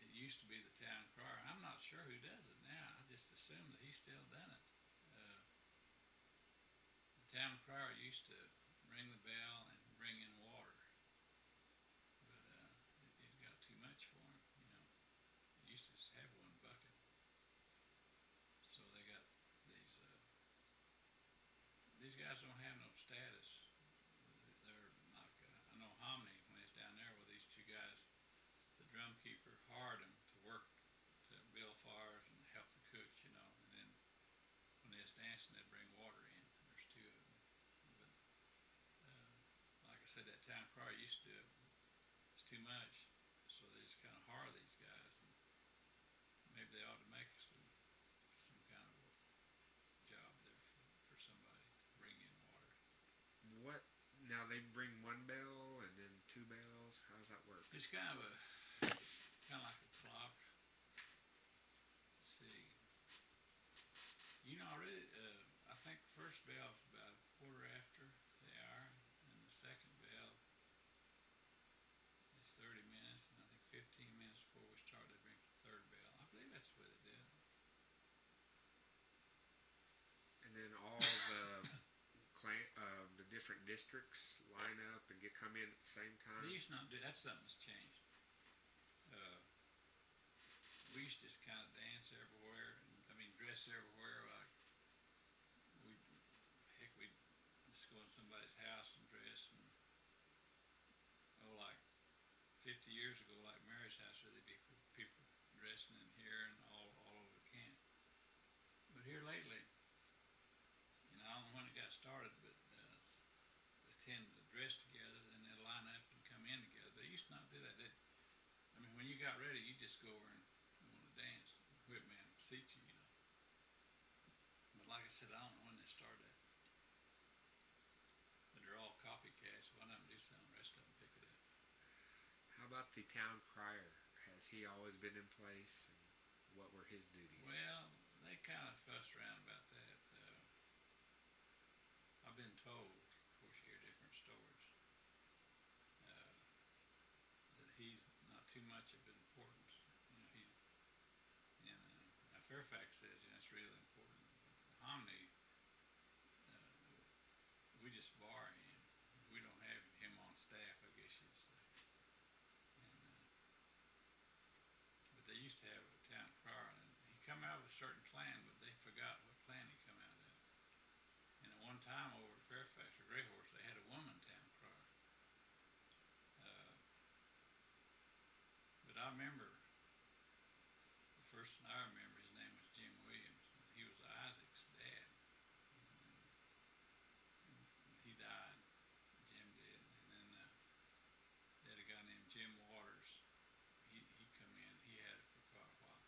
It used to be the town crier. I'm not sure who does it now. I just assumed that he still done it. The town crier used to ring the bell and bring in water, but it got these guys don't have no status. They're like, I know Hominy, when he was down there with these two guys, the drum keeper hired them to work to build fires and help the cooks, and then when they was dancing, they'd bring water in. There's two of them. But like I said, that town crier used to do it. It's too much, so they just kind of hire these guys. And maybe they ought to make some kind of a job there for somebody to bring in water. What? Now they bring one bell and then two bells. How does that work? It's kind of like a clock. Let's see. Already, I think the first bell is about a quarter after the hour, and the second bell is 30 minutes, and I think 15 minutes before we start, they ring the third bell. I believe that's the way they did it. And then all the different districts line up and come in at the same time. They used to not do that's something that's changed. We used to just kind of dance everywhere, dress everywhere. Like we'd just go in somebody's house and dress, and like 50 years ago, like Mary's house, where there'd be people dressing in here and all over the camp. But here lately, I don't know when it got started, but they tend to dress together, then they line up and come in together. They used to not do that. When you got ready, you just go over and want to dance. The whip man would seat you, But like I said, I don't know when they started that. But they're all copycats. One of them do something, the rest of them pick it up. How about the town crier? Has he always been in place? And what were his duties? Well, they kind of fuss around about that. I've been told, of course you hear different stories, that he's not too much of importance. He's now Fairfax says it's really important. Hominy, we just borrow him. We don't have him on staff, I guess you'd say. But they used to have a town crier, and he come out of a certain clan, but they forgot what clan he come out of. And at one time over at Fairfax or Grey Horse, they had a woman town crier. But I remember, the first thing I remember, his name was Jim Williams. He was Isaac's dad. He died, Jim did. And then they had a guy named Jim Waters. He come in, he had it for quite a while.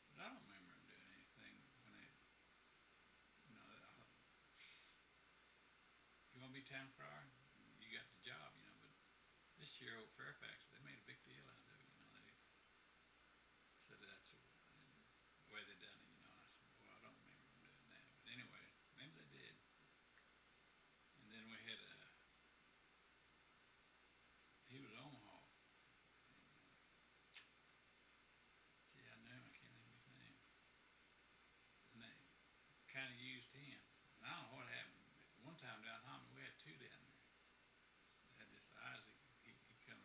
But I don't remember him doing anything when they, you want to be town crier? You got the job, but this year over Fairfax, they made a big deal out of it, they said that's the way they done it, and I said, well, I don't remember them doing that. But anyway, maybe they did. And then we had he was Omaha. Gee, I know him, I can't think of his name. And they kind of used him. And I don't know what happened. One time down Hominy, we had two down there. They had this Isaac, he come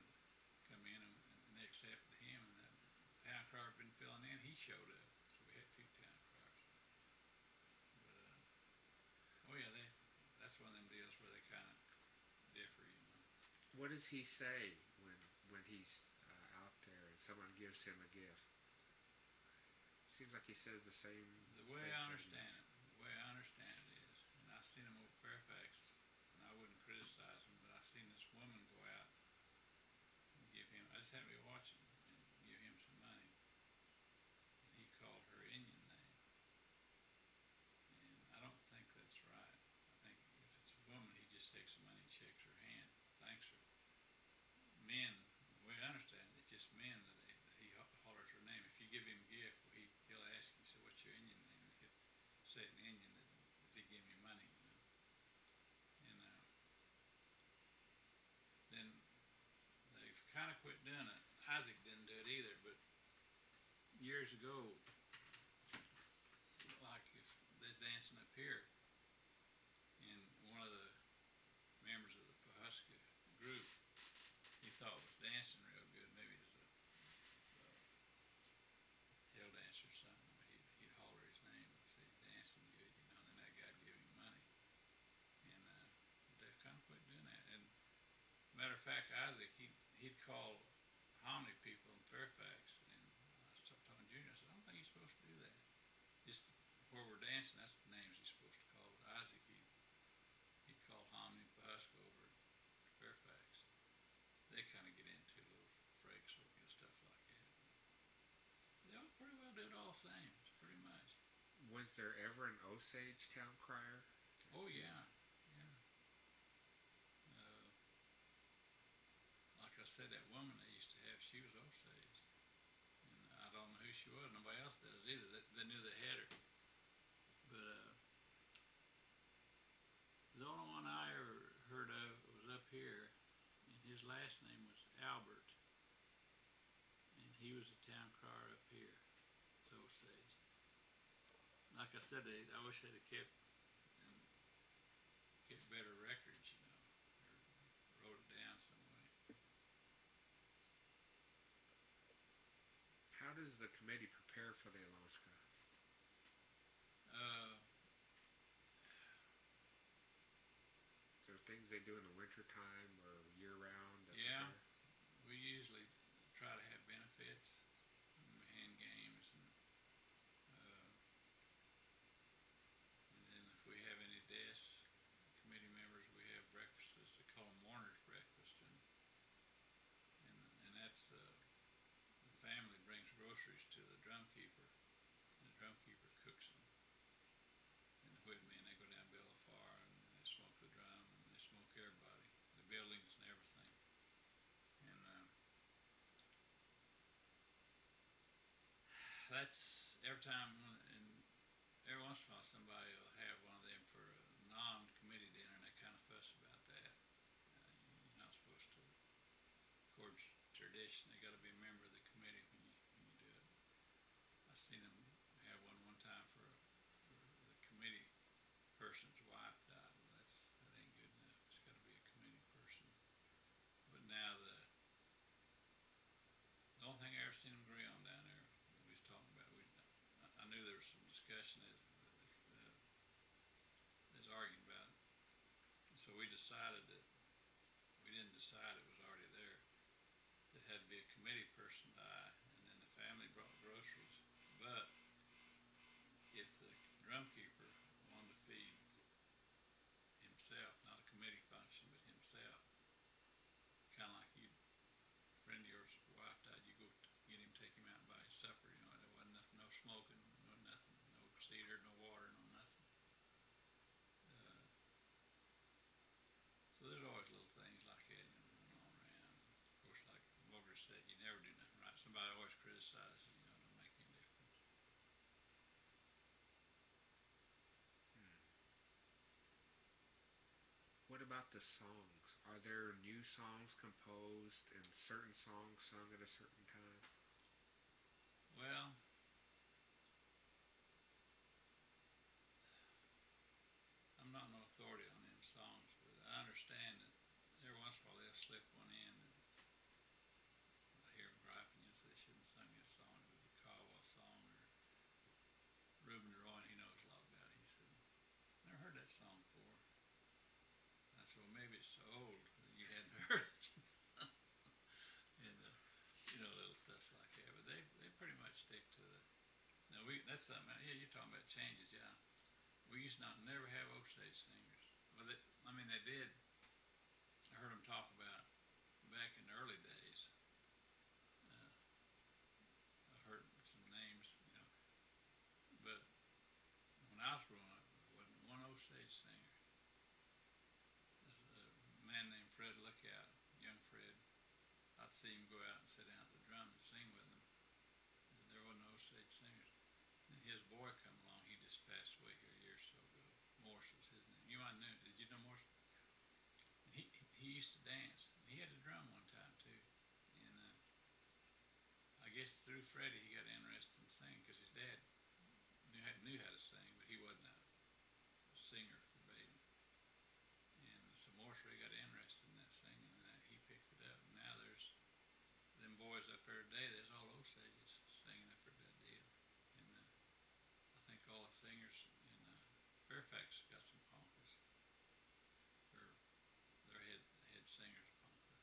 in, and they accepted him, and the town crier had been filling in, he showed up. So we had two town criers. But, that's one of them deals where they kind of differ, What does he say when he's out there and someone gives him a gift? Seems like he says the same. The way I understand it is, and I seen him over Fairfax, and I wouldn't criticize him, but I seen this woman go out and give him, I just happened to be watching, and give him some money. And he called her Indian name. And I don't think that's right. I think if it's a woman, he just takes the money, shakes her hand, thanks her. Men, the way I understand it, it's just men that he hollers her name. If you give him a gift, he'll ask you, so what's your Indian name? And he'll say it in Indian that he give me money, And then they've kind of quit doing it. Isaac didn't do it either, but years ago, like if they're dancing up here, and one of the members of the Pahuska group, he thought was dancing real good, maybe it was a tail dancer or something, he'd holler his name and say he's dancing good, and then that guy'd give him money. he'd call Hominy people in Fairfax, and I started talking to Junior. I said, I don't think he's supposed to do that. Just where we're dancing, that's the names he's supposed to call. But Isaac, he called Hominy and Pahuska over at Fairfax. They kind of get into a little frakes or stuff like that. They all pretty well do it all the same. It's pretty much. Was there ever an Osage town crier? Oh yeah, yeah. Uh, like I said, that woman they used to have, she was Osage, and I don't know who she was. Nobody else does either. They knew they had her, but the only one I ever heard of was up here, and his last name was Albert, and he was a town crier up here, to Osage. Like I said, I wish they'd have kept better records, or wrote it down some way. How does the committee prepare for the Alonska? Is there things they do in the wintertime or year round? Yeah, we usually try to have benefits, hand games, and then if we have any deaths, committee members, we have breakfasts. They call them mourners breakfast, and that's the family brings groceries to the drum keeper, and the drum keeper cooks them. And the whip men, they go down and build a fire, and they smoke the drum, and they smoke everybody, the buildings and everything. And that's every time, and every once in a while somebody will have one of them for a non-committee dinner, and they kind of fuss about that. You're not supposed to, according to tradition, they got to be a member of the committee when you do it. I seen them have one time for the committee person's wife died. Well, that ain't good enough. It's got to be a committee person. But now the only thing I ever seen them agree on down there, we was talking about, I knew there was some discussion as arguing about it. And so we decided that, we didn't decide it was already there. It had to be a committee person die, and then the family brought groceries. But if the drum keeper wanted to feed himself, not a committee function, but himself, kind of like you, a friend of yours' wife died, you go get him, take him out and buy his supper. There wasn't nothing, no smoking, no nothing, no cedar, no water, no nothing. So there's always little things like that, going on around. Of course, like Walter said, you never do nothing right. Somebody always criticizes you, don't make any difference. What about the songs? Are there new songs composed and certain songs sung at a certain time? Well, I'm not no authority on them songs, but I understand that every once in a while they'll slip one in, and I hear them griping, say they shouldn't have sung this song. It was a Kawa song, or Reuben DeRoy, he knows a lot about it. He said, never heard that song before. I said, well, maybe it's so old that you hadn't heard it. And little stuff like that. But they pretty much stick to the. Now that's something. Yeah, you're talking about changes. Yeah, we used to never have Osage singers. Well, they did. I heard them talk about back in the early days. I heard some names, but when I was growing up, there wasn't one Osage singer. A man named Fred Lookout, young Fred, I'd see him go out and sit down at the drum and sing with them. There wasn't no Osage singers. And his boy come along, he just passed away here a year or so ago. Morse was his name. You might know, did you know Morse? And he used to dance. He had a drum one time too. And I guess through Freddie he got interested in singing, because his dad knew how to sing, but he wasn't a singer verbatim. And so Morse really got interested in that singing, and he picked it up. And now there's them boys up there today, there's all Osages singing up there that deal. And I think all the singers in Fairfax got some Ponkers. Their head singers Ponker.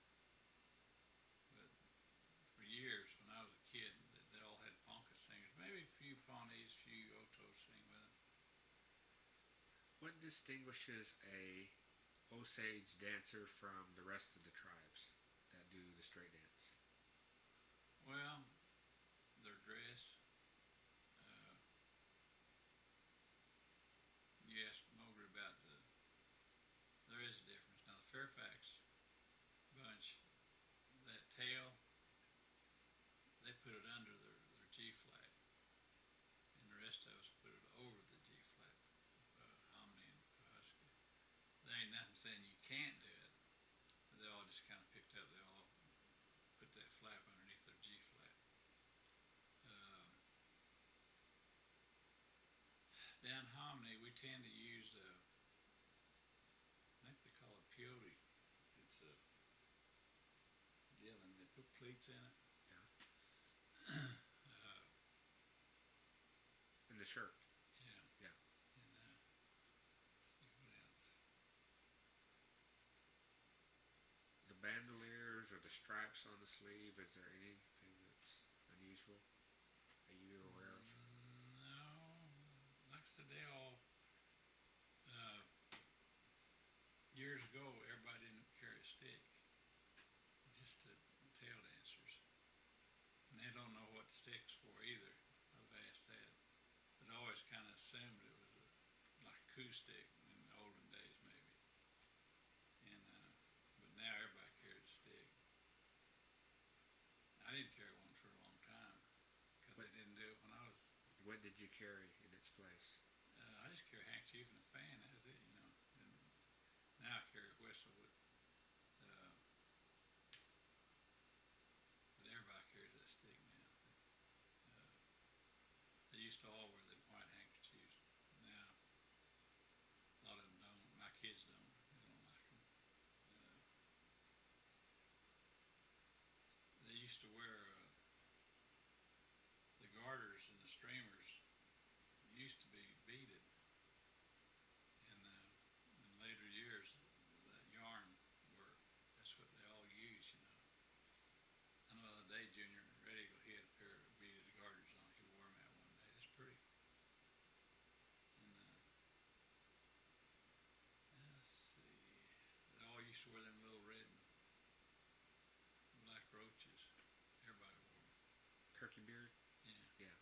What distinguishes a Osage dancer from the rest of the tribes that do the straight dance? Well, their dress. Uh, you asked Mowgli about the. There is a difference. Now, the Fairfax bunch, that tail, they put it under their G flat, and the rest of us put it over the G flat. Hominy and Pahuska. They ain't nothing saying you can't do it. But they all just kind of picked up. They all put that flap underneath their G flat. Down Hominy, we tend to use, I think they call it peyote. It's a deal, and they put pleats in it. Yeah. In the shirt. Yeah. Yeah. And let's see what else. The bandoliers or the stripes on the sleeve, is there anything that's unusual that you're aware of? No, like I said, they all. Years ago, everybody didn't carry a stick, just the tail dancers, and they don't know what the stick's for either. I've asked that, but I always kind of assumed it was like a coup stick in the olden days, maybe. And but now everybody carries a stick. I didn't carry one for a long time because they didn't do it when I was. What did you carry in its place? I just carry a handkerchief and a fan. That was it, you know. And now I carry a whistle with. But everybody carries that stick now. They used to all wear them white handkerchiefs. Now a lot of them don't. My kids don't. They don't like them. They used to wear the garters and the streamers. Used to be beaded. And in later years, that yarn work. That's what they all use, you know. I know the other day, Junior in Regalia, he had a pair of beaded garters on. He wore them out one day. It's pretty. And let's see. They all used to wear them little red and black roaches. Everybody wore them. Turkey beard? Yeah. Yeah.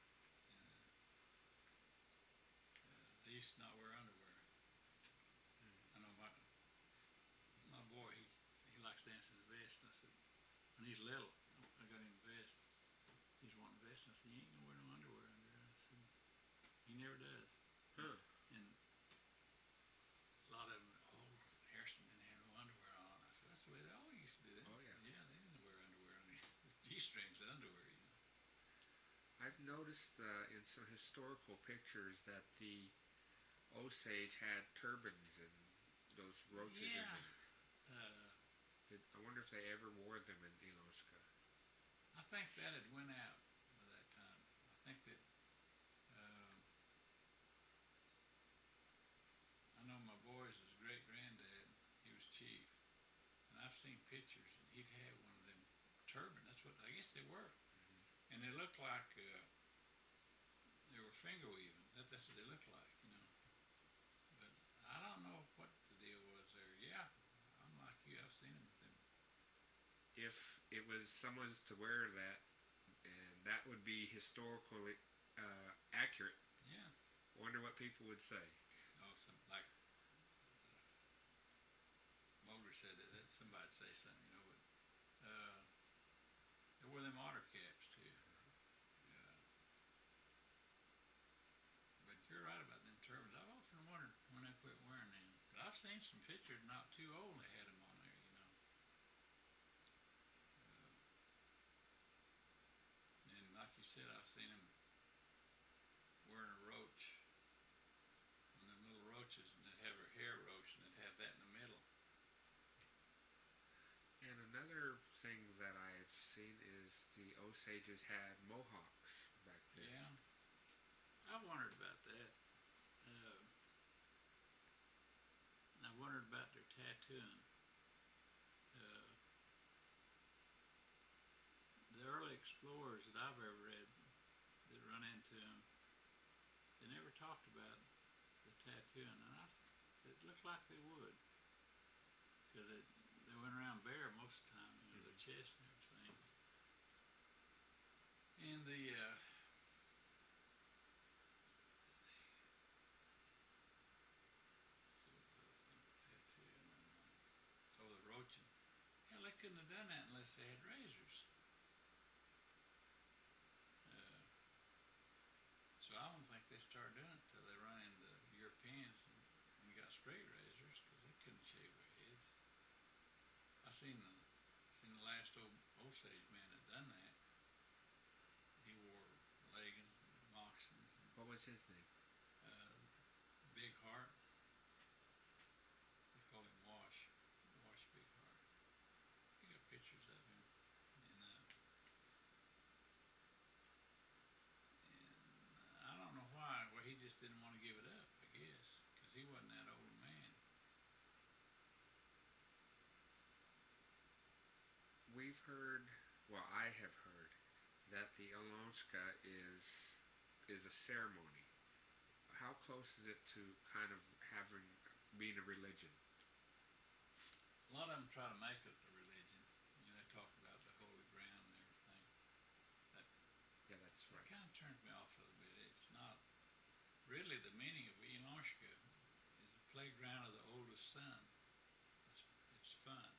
They used to not wear underwear. I know my boy, he likes dancing in the vest. And I said, when he's little, I got him a vest. He's wanting a vest. And I said, you ain't gonna wear no underwear under there. I said, he never does. Huh. And a lot of them, Harrison didn't have no underwear on. I said, that's the way they all used to do that. Oh, yeah. Yeah, they didn't wear underwear on these G-strings underwear, you know. I've noticed in some historical pictures that the Osage had turbans and those roaches in Yeah. them. I wonder if they ever wore them in Iloska. I think that had went out by that time. I think that I know my boy's great granddad. He was chief, and I've seen pictures, and he'd had one of them turban. That's what I guess they were, and they looked like they were finger weaving. That's what they looked like, you know. But I don't know what the deal was there. Yeah, I'm like you. I've seen them with them. If it was someone's to wear that, and that would be historically accurate, Yeah. I wonder what people would say. Oh, some like Mowgli said that somebody'd say something, you know. But they wore them otter caps too. But you're right about them turbans. I've often wondered when they quit wearing them. But I've seen some pictures not too old that had them on there, you know. And like you said, I've seen them wearing a roach. And them little roaches, and they'd have her hair roach, and they'd have that in the middle. And another thing that I've seen is the Osages had mohawks back then. Yeah. I've wondered about that. And I wondered about their tattooing. The early explorers that I've ever read that run into them, they never talked about the tattooing. And I looked like they would, because they went around bare most of the time, you know, their chest and everything. And the let's see what was the other thing, tattoo, oh, the roaching. Hell, they couldn't have done that unless they had razors. So I don't think they started doing it till they run into Europeans and got straight razors, because they couldn't shave their heads. I seen the last old Osage man that done that. He wore leggings and moccasins. And, What was his name? Big Heart. They call him Wash Big Heart. You got pictures of him. And I don't know why. Well, he just didn't want to give it up, I guess, because he wasn't that old a man. We've heard, well, I have heard that the Alonska is a ceremony. How close is it to kind of being a religion? A lot of them try to make it a religion. You know, they talk about the holy ground and everything. Yeah, that's It right. kind of turns me off a little bit. It's not really the meaning of Elonshka is the playground of the oldest son. It's fun.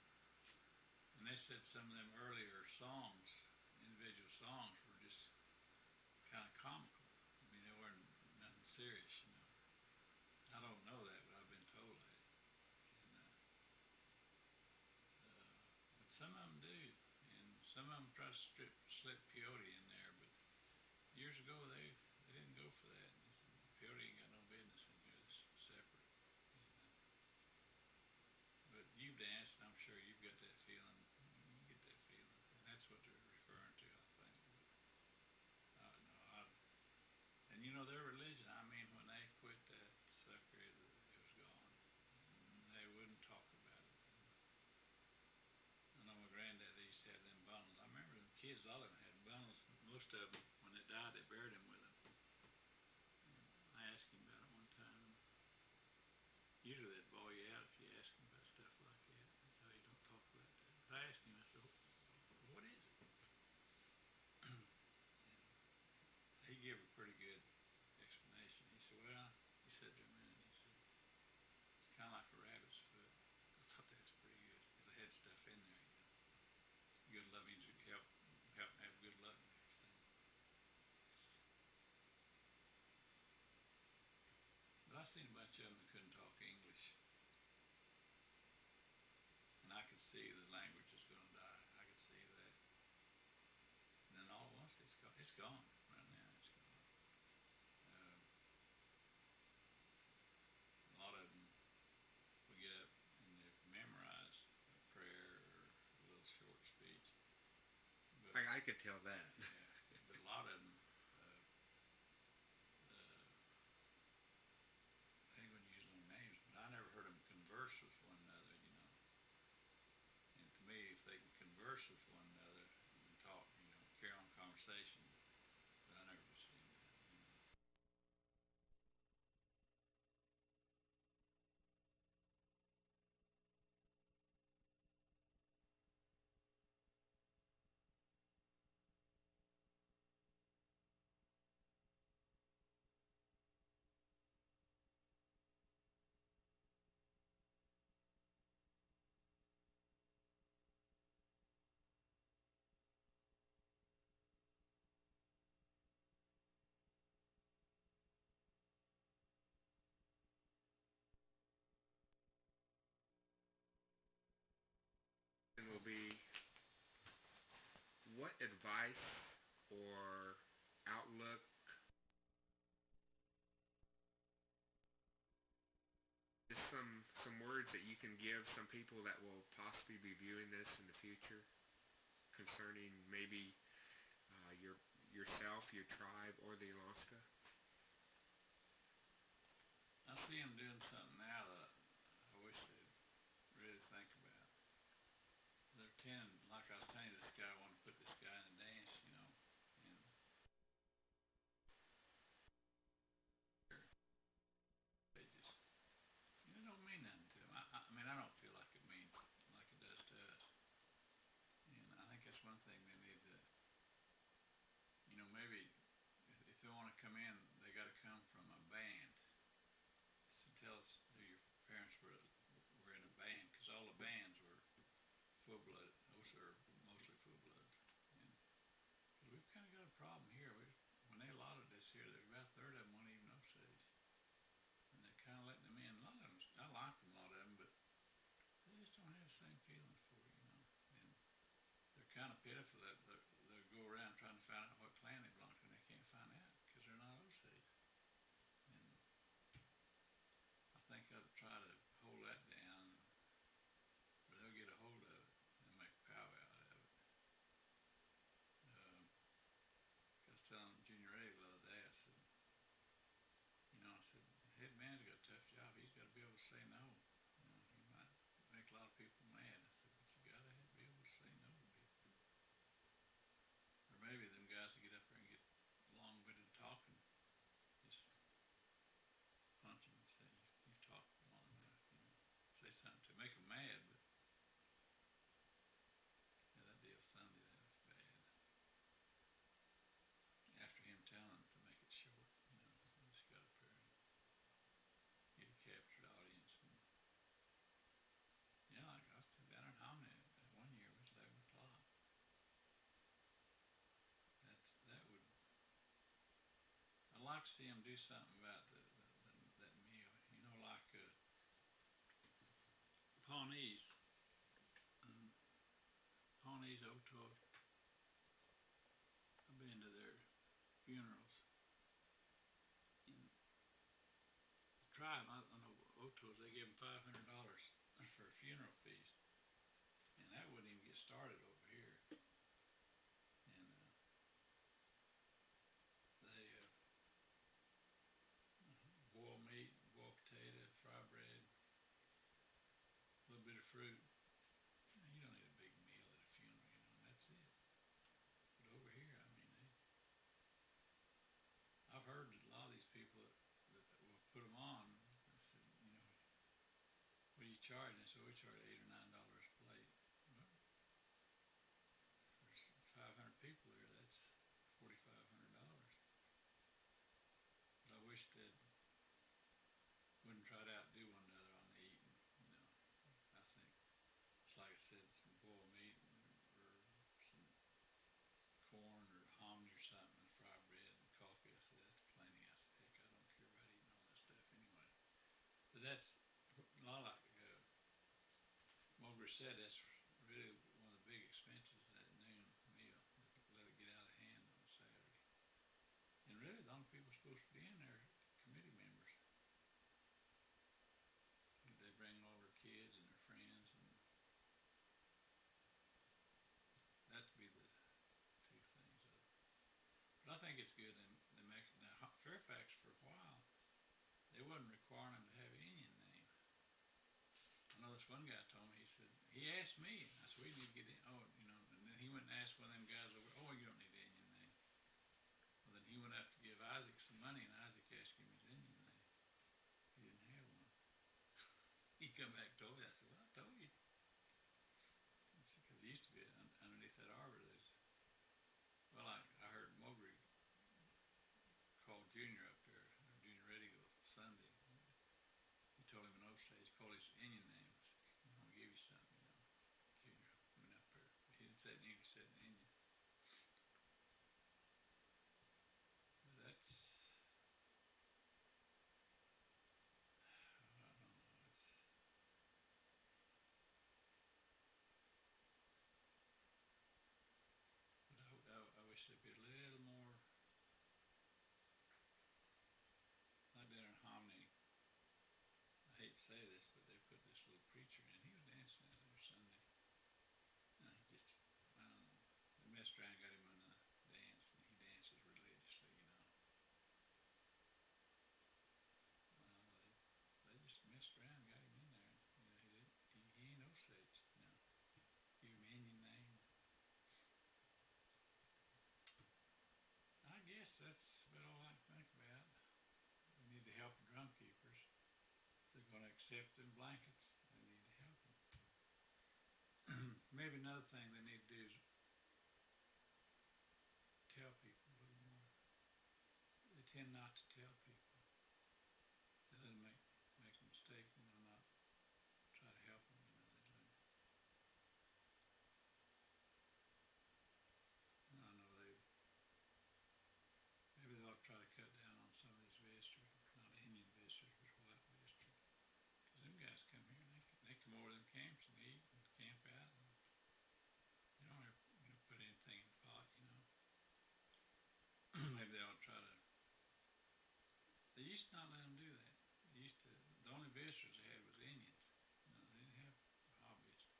And they said some of them earlier songs, individual songs, were just kind of comical. I mean, they weren't nothing serious, you know. I don't know that, but I've been told that. And, but some of them do, and some of them try to slip peyote in there. But years ago, they didn't go for that. They said, peyote ain't got no business in here. It's separate. But you've danced, and I'm sure you've got that feeling. You get that feeling, and that's what they're referring to, I think. But, no, and you know their religion. I mean, when they quit that sucker, it was gone. And they wouldn't talk about it. I know my granddad used to have them bundles. I remember them kids, all of them had bundles. Most of them, when they died, they buried them with them. And I asked him about it one time. Usually they'd ball you out if you ask them about stuff like that. That's how you don't talk about that. But I asked him, I said, what is it? He gave a pretty good explanation. He said, well, he said to me, he said, it's kind of like a rabbit's foot. I thought that was pretty good, because they had stuff in there, you know. Good luck means you help have good luck and everything. But I seen a bunch of them that couldn't talk English. And I could see the language was going to die. I could see that. And then all at once it's gone. It's gone right now. It's gone. A lot of them will get up and they've memorized a prayer or a little short speech. But, I could tell that. yeah, but a lot of them, they wouldn't use no names, but I never heard them converse with one another, you know. And to me, if they can converse with one another and talk, you know, carry on conversation, but I never seen that, you know. Will be, what advice or outlook, just some words that you can give some people that will possibly be viewing this in the future concerning maybe yourself, your tribe, or the Alaska? I see them doing something now that I wish they'd really think about. They're tending, like I was telling you, this guy wanted to put this guy in a dance, you know, and they just, you know, don't mean same feeling for you, you know. And they're kind of pitiful that they'll go around trying to find out what clan they belong to, and they can't find out because they're not Osage. And I think I'll try to hold that down, or they'll get a hold of it and make a powwow out of it. I was telling Junior Eddie the other day, I said, you know, I said, head man's got a tough job. He's got to be able to say no. You know, he might make a lot of people mad. I said, but you got to be able to say no to people. Or maybe them guys that get up there and get long-winded talking, just punch them and say, you've talked long enough, you know. Say something to make them mad, but yeah, that deal Sunday, that was bad. After him telling them to make it short, you know, he just got up there and he'd have captured audience. And yeah, like I was down in Hominy that one year, it was 11 o'clock. That would, I'd like to see him do something about that meal. You know, like Pawnees, Pawnees, Otoe. I've been to their funerals. And the tribe, I know Otoes, they give them $500 for a funeral feast, and that wouldn't even get started over here. And they boil meat, boil potato, fry bread, a little bit of fruit. You don't need a big meal at a funeral, you know, and that's it. But over here, I mean, I've heard that a lot of these people that will put them on. I said, you know, what are you charging? So we charge $8 or $9 a plate. Well, for 500 people there, that's $4,500. But I wish they wouldn't try to outdo one another on the eating. You know, I think it's like I said, some boiled meat or some corn or hominy or something, and fried bread and coffee. I said, that's plenty. I said, heck, I don't care about eating all that stuff anyway. But that's a lot like Mulgrew said, that's really one of the big expenses, that noon meal. Let it get out of hand on Saturday. And really, the only people supposed to be in there are committee members. They bring all their kids and their friends, and that'd be the two things of it. But I think it's good they make it. Now, Fairfax, for a while, they wasn't requiring them to have an Indian name. I know this one guy told me, he said, he asked me, I said, we need to get in, oh, you know, and then he went and asked one of them guys over, oh, you don't need an Indian name. Well, then he went up to give Isaac some money, and Isaac asked him his Indian name. He didn't have one. He come back and told me, I said, well, I told you. Because it used to be underneath that arbor. Well, I heard Mulgrew call Junior up there, or Junior Reddy goes Sunday. He told him in Osage, called his Indian name. I said, I'm going to give you something, you know. Junior went up there. He didn't say it in English, he said it in Indian. But that's, I don't know, it's, but I wish there'd be a little more, like down in Hominy. I hate to say this, but they put this little preacher in. He was dancing out there Sunday. And he just, I don't know. They messed around, got him in a dance, and he dances religiously, you know. Well, they just messed around, got him in there. You know, he ain't Osage, you know. Give him an Indian name. I guess that's about all I can think about. We need to help the drum keepers. If they're going to accept them blankets, they need to help them. Maybe another thing they need to do is tell people a little more. They tend not to tell people. They let them make a mistake, you know, not try to help them, you know. They let them. And I know maybe they'll try to cut down on some of these visitors, not Indian visitors, but white visitors. Because them guys come here and they come over to them camps and eat and used to not let them do that. They used to, the only visitors they had was Indians. You know, they didn't have hobbyists.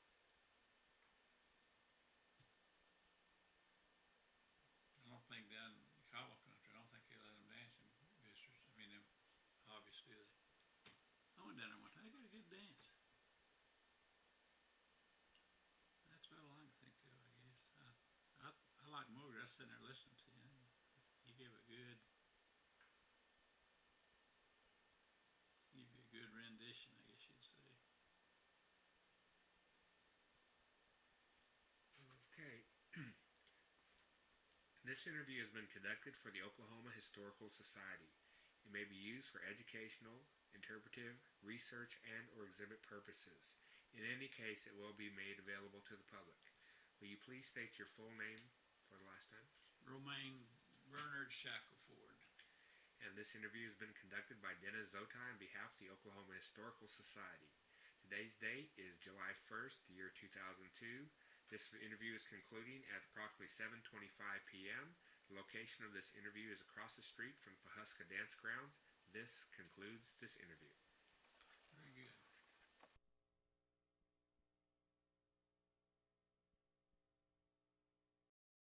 I don't think down in Cabo country, I don't think they let them dance in visitors. I mean, them hobbyists do they? I went down there one time. They got a good dance. That's about all I can think of, I guess. I like Mowgli. I was sitting there listening to him. He gave a good, rendition, I guess you'd say. Okay. This interview has been conducted for the Oklahoma Historical Society. It may be used for educational, interpretive, research, and or exhibit purposes. In any case, it will be made available to the public. Will you please state your full name for the last time? Romaine Shackelford. And this interview has been conducted by Dennis Zotai on behalf of the Oklahoma Historical Society. Today's date is July 1st, the year 2002. This interview is concluding at approximately 7:25 p.m. The location of this interview is across the street from the Pahuska Dance Grounds. This concludes this interview. Very good.